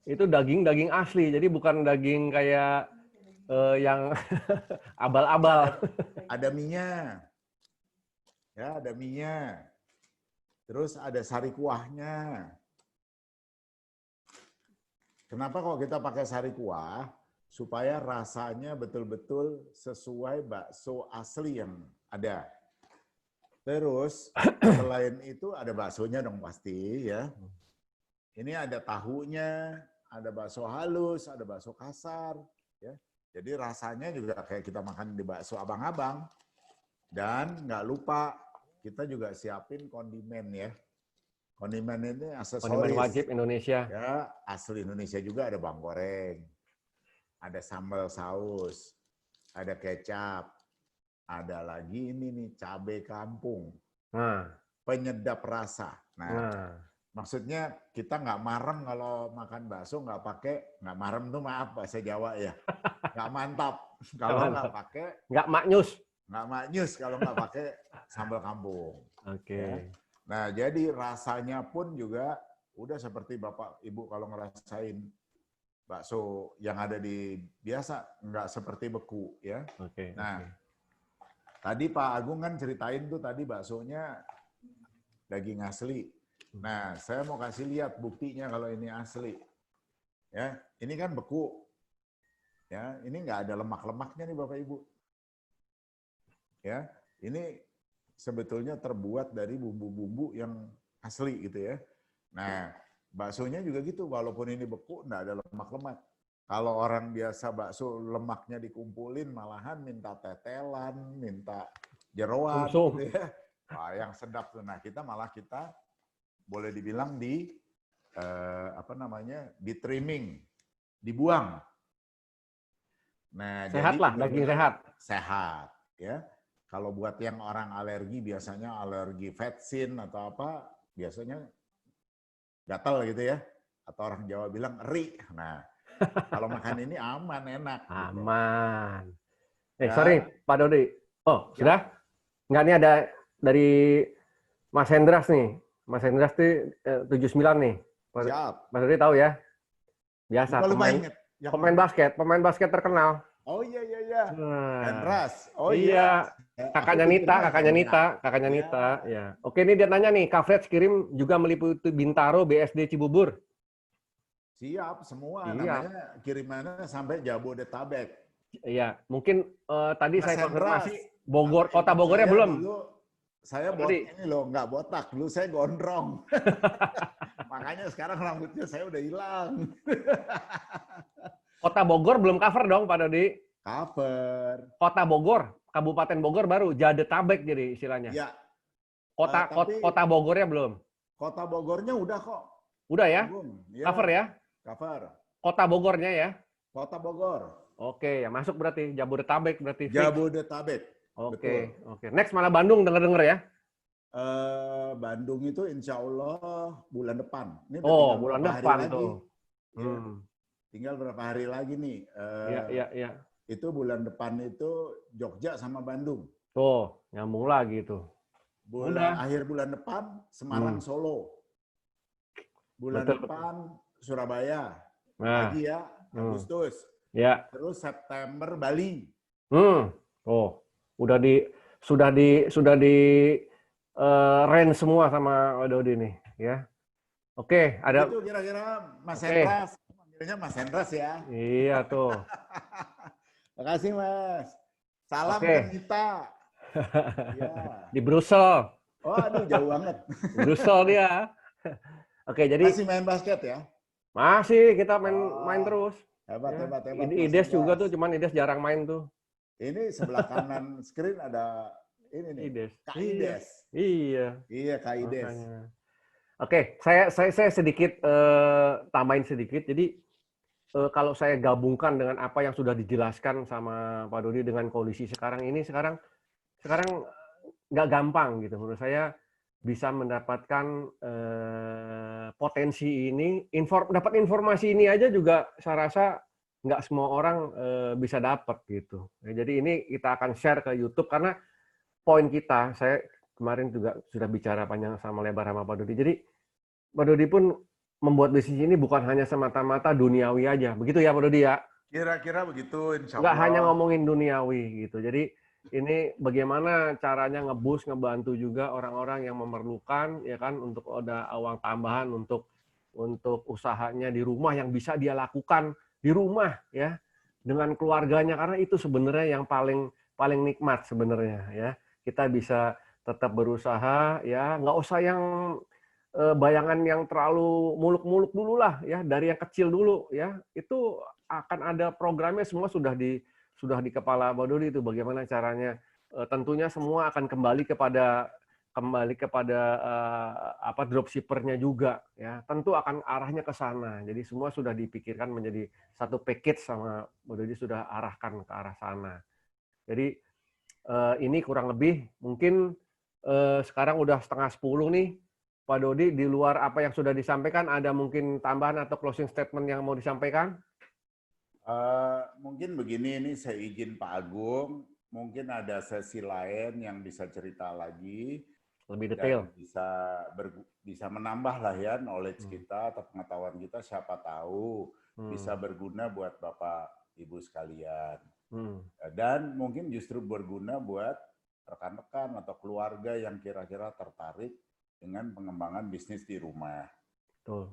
Itu daging asli, jadi bukan daging kayak yang abal-abal. Ada mie-nya. Ya, ada mie-nya. Terus ada sari kuahnya. Kenapa kok kita pakai sari kuah? Supaya rasanya betul-betul sesuai bakso asli yang ada. Terus selain itu ada baksonya dong pasti ya. Ini ada tahunya, ada bakso halus, ada bakso kasar. Ya. Jadi rasanya juga kayak kita makan di bakso abang-abang. Dan nggak lupa kita juga siapin kondimen ya. Kondimen ini aksesoris. Kondimen wajib Indonesia. Ya, asli Indonesia juga ada bawang goreng, ada sambal saus, ada kecap, ada lagi ini nih cabai kampung, penyedap rasa. Nah, maksudnya kita nggak marem kalau makan bakso nggak pakai, nggak marem tuh maaf bahasa Jawa ya, nggak mantap kalau nggak pakai, nggak maknyus kalau nggak pakai sambal kampung. Oke. Ya. Nah, jadi rasanya pun juga udah seperti Bapak Ibu kalau ngerasain bakso yang ada di biasa, nggak seperti beku ya. Oke. Nah, tadi Pak Agung kan ceritain tuh tadi baksonya daging asli. Nah, saya mau kasih lihat buktinya kalau ini asli. Ya, ini kan beku. Ya, ini nggak ada lemak-lemaknya nih Bapak Ibu. Ya, ini sebetulnya terbuat dari bumbu-bumbu yang asli gitu ya. Nah, baksonya juga gitu, walaupun ini beku, nggak ada lemak-lemak. Kalau orang biasa bakso lemaknya dikumpulin, malahan minta tetelan, minta jeroan, gitu ya. Wah, yang sedap tuh. Nah, kita boleh dibilang di di trimming, dibuang. Nah, sehat jadi lah, daging sehat. Sehat, ya. Kalau buat yang orang alergi, biasanya alergi vetsin atau apa, biasanya gatal gitu ya. Atau orang Jawa bilang eri. Nah, kalau makan ini aman, enak. Aman. Ya. Sorry, Pak Dodi. Oh, sudah? Enggak, ini ada dari Mas Hendras nih. Mas Hendras tuh 79 nih. Siap. Mas Dodi tahu ya? Biasa, pemain basket terkenal. Oh iya. Hendras. Oh iya. Kakaknya Nita. Ya. Oke, ini dia nanya nih, coverage kirim juga meliputi Bintaro, BSD Cibubur. Siap, semua namanya kirimannya sampai Jabodetabek. Iya, mungkin tadi Mas saya konfirmasi Bogor, kota Bogornya belum. Dulu, saya ini loh, nggak botak, dulu saya gondrong. Makanya sekarang rambutnya saya udah hilang. Kota Bogor belum cover dong, Pak Dodi. Cover. Kota Bogor, Kabupaten Bogor baru Jadetabek jadi istilahnya. Ya. Kota Bogornya belum. Kota Bogornya udah kok. Udah ya? Ya. Cover ya? Cover. Kota Bogornya ya? Kota Bogor. Oke, ya masuk berarti Jabodetabek berarti. Jabodetabek. Oke. Next malah Bandung denger ya? Bandung itu insya Allah bulan depan. Ini bulan depan tuh. Ya. Tinggal berapa hari lagi nih? Iya. Itu bulan depan itu Jogja sama Bandung. Tuh, nyambung lagi tuh. Akhir bulan depan Semarang Solo. Bulan depan Surabaya. Lagi ya, Agustus. Ya. Terus September Bali. Sudah di range semua sama Dodi nih, ya. Oke, ada. Itu kira-kira Mas Hendras. Manggilnya Mas Hendras ya. Iya tuh. Makasih Mas. Salam ke kita. Ya. Di Brussel. Oh, aduh jauh banget. Brussel dia. Oke, jadi masih main basket ya? Masih, kita main terus. Hebat. Ini Ides juga tuh, cuman Ides jarang main tuh. Ini sebelah kanan screen ada ini nih. Ides. Kak Ides. Iya, Kak Ides. Oke, saya sedikit tambahin sedikit. Jadi kalau saya gabungkan dengan apa yang sudah dijelaskan sama Pak Dodi dengan kondisi sekarang nggak gampang gitu. Menurut saya bisa mendapatkan potensi ini, dapat informasi ini aja juga saya rasa nggak semua orang bisa dapat gitu. Jadi ini kita akan share ke YouTube karena poin kita, saya kemarin juga sudah bicara panjang sama lebar sama Pak Dodi. Jadi Pak Dodi pun membuat bisnis ini bukan hanya semata-mata duniawi aja, begitu ya Pak Dodi ya? Kira-kira begitu, insya Nggak hanya Allah. ngomongin duniawi gitu. Jadi ini bagaimana caranya ngebantu juga orang-orang yang memerlukan ya kan untuk ada uang tambahan untuk usahanya di rumah yang bisa dia lakukan di rumah ya dengan keluarganya, karena itu sebenarnya yang paling paling nikmat sebenarnya ya. Kita bisa tetap berusaha ya, nggak usah yang bayangan yang terlalu muluk-muluk dulu lah ya, dari yang kecil dulu ya. Itu akan ada programnya, semua sudah di kepala Pak Dodi itu bagaimana caranya. Tentunya semua akan kembali kepada apa dropshipper-nya juga ya. Tentu akan arahnya ke sana. Jadi semua sudah dipikirkan menjadi satu package sama Pak Dodi, sudah arahkan ke arah sana. Jadi ini kurang lebih mungkin sekarang udah 9:30 nih. Pak Dodi, di luar apa yang sudah disampaikan, ada mungkin tambahan atau closing statement yang mau disampaikan? Mungkin begini, ini saya izin Pak Agung, mungkin ada sesi lain yang bisa cerita lagi Lebih detail. dan bisa menambah lah ya knowledge kita atau pengetahuan kita, siapa tahu bisa berguna buat Bapak Ibu sekalian. Dan mungkin justru berguna buat rekan-rekan atau keluarga yang kira-kira tertarik dengan pengembangan bisnis di rumah. Betul.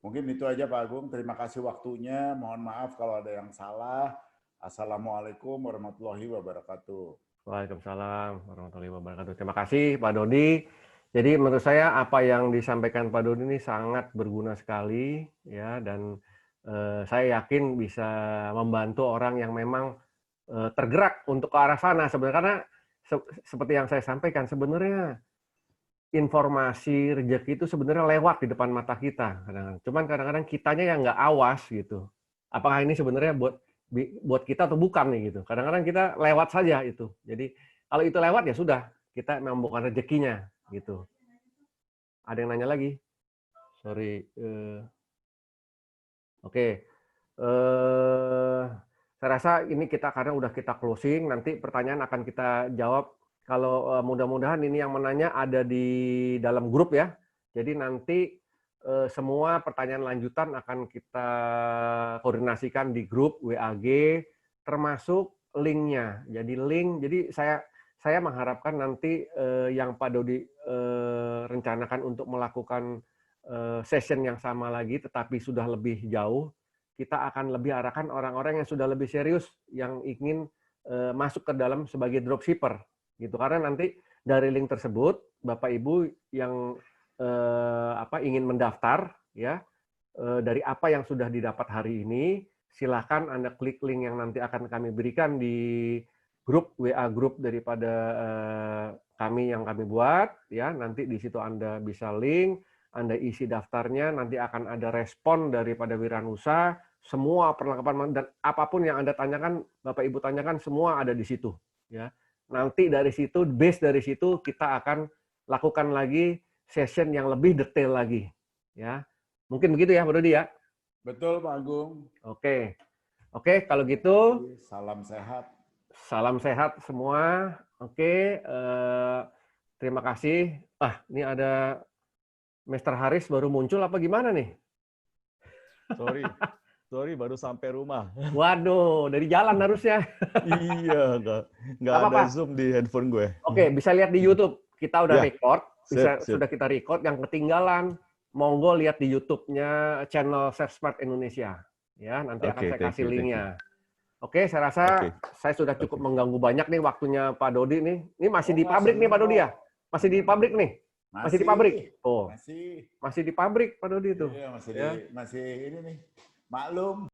Mungkin itu aja Pak Agung. Terima kasih waktunya. Mohon maaf kalau ada yang salah. Assalamualaikum warahmatullahi wabarakatuh. Waalaikumsalam warahmatullahi wabarakatuh. Terima kasih Pak Dodi. Jadi menurut saya apa yang disampaikan Pak Dodi ini sangat berguna sekali ya, dan saya yakin bisa membantu orang yang memang tergerak untuk ke arah sana sebenarnya, karena seperti yang saya sampaikan sebenarnya informasi rezeki itu sebenarnya lewat di depan mata kita kadang-kadang. Cuman kadang-kadang kitanya yang nggak awas gitu. Apakah ini sebenarnya buat kita atau bukan nih gitu. Kadang-kadang kita lewat saja itu. Jadi kalau itu lewat ya sudah, kita memang bukan rezekinya gitu. Ada yang nanya lagi? Sorry. Oke. Saya rasa ini karena udah kita closing, nanti pertanyaan akan kita jawab. Kalau mudah-mudahan ini yang menanya ada di dalam grup ya. Jadi nanti semua pertanyaan lanjutan akan kita koordinasikan di grup WAG, termasuk linknya. Jadi saya mengharapkan nanti yang Pak Dodi rencanakan untuk melakukan session yang sama lagi, tetapi sudah lebih jauh, kita akan lebih arahkan orang-orang yang sudah lebih serius, yang ingin masuk ke dalam sebagai dropshipper. Gitu. Karena nanti dari link tersebut Bapak Ibu yang ingin mendaftar ya, dari apa yang sudah didapat hari ini, silakan Anda klik link yang nanti akan kami berikan di grup WA grup daripada kami yang kami buat ya. Nanti di situ Anda bisa link, Anda isi daftarnya, nanti akan ada respon daripada Wiranusa, semua perlengkapan dan apapun yang Anda tanyakan, Bapak Ibu tanyakan, semua ada di situ ya. Nanti dari situ, base dari situ kita akan lakukan lagi session yang lebih detail lagi, ya. Mungkin begitu ya, Pak Dodi ya. Betul Pak Agung. Oke, kalau gitu. Salam sehat. Salam sehat semua. Oke, terima kasih. Ini ada Mr. Haris baru muncul apa gimana nih? Sorry, baru sampai rumah. Waduh, dari jalan harusnya. Iya, nggak ada Zoom di handphone gue. Oke, bisa lihat di YouTube. Kita udah record, sudah kita record. Yang ketinggalan, monggo lihat di YouTube-nya channel Smart Indonesia. Ya, nanti akan saya kasih linknya. Oke, saya rasa saya sudah cukup mengganggu banyak nih waktunya Pak Dodi nih. Ini masih di pabrik nih Pak Dodi ya? Masih di pabrik nih? Masih di pabrik? Oh, masih di pabrik Pak Dodi itu. Iya, masih ini nih. Maklum.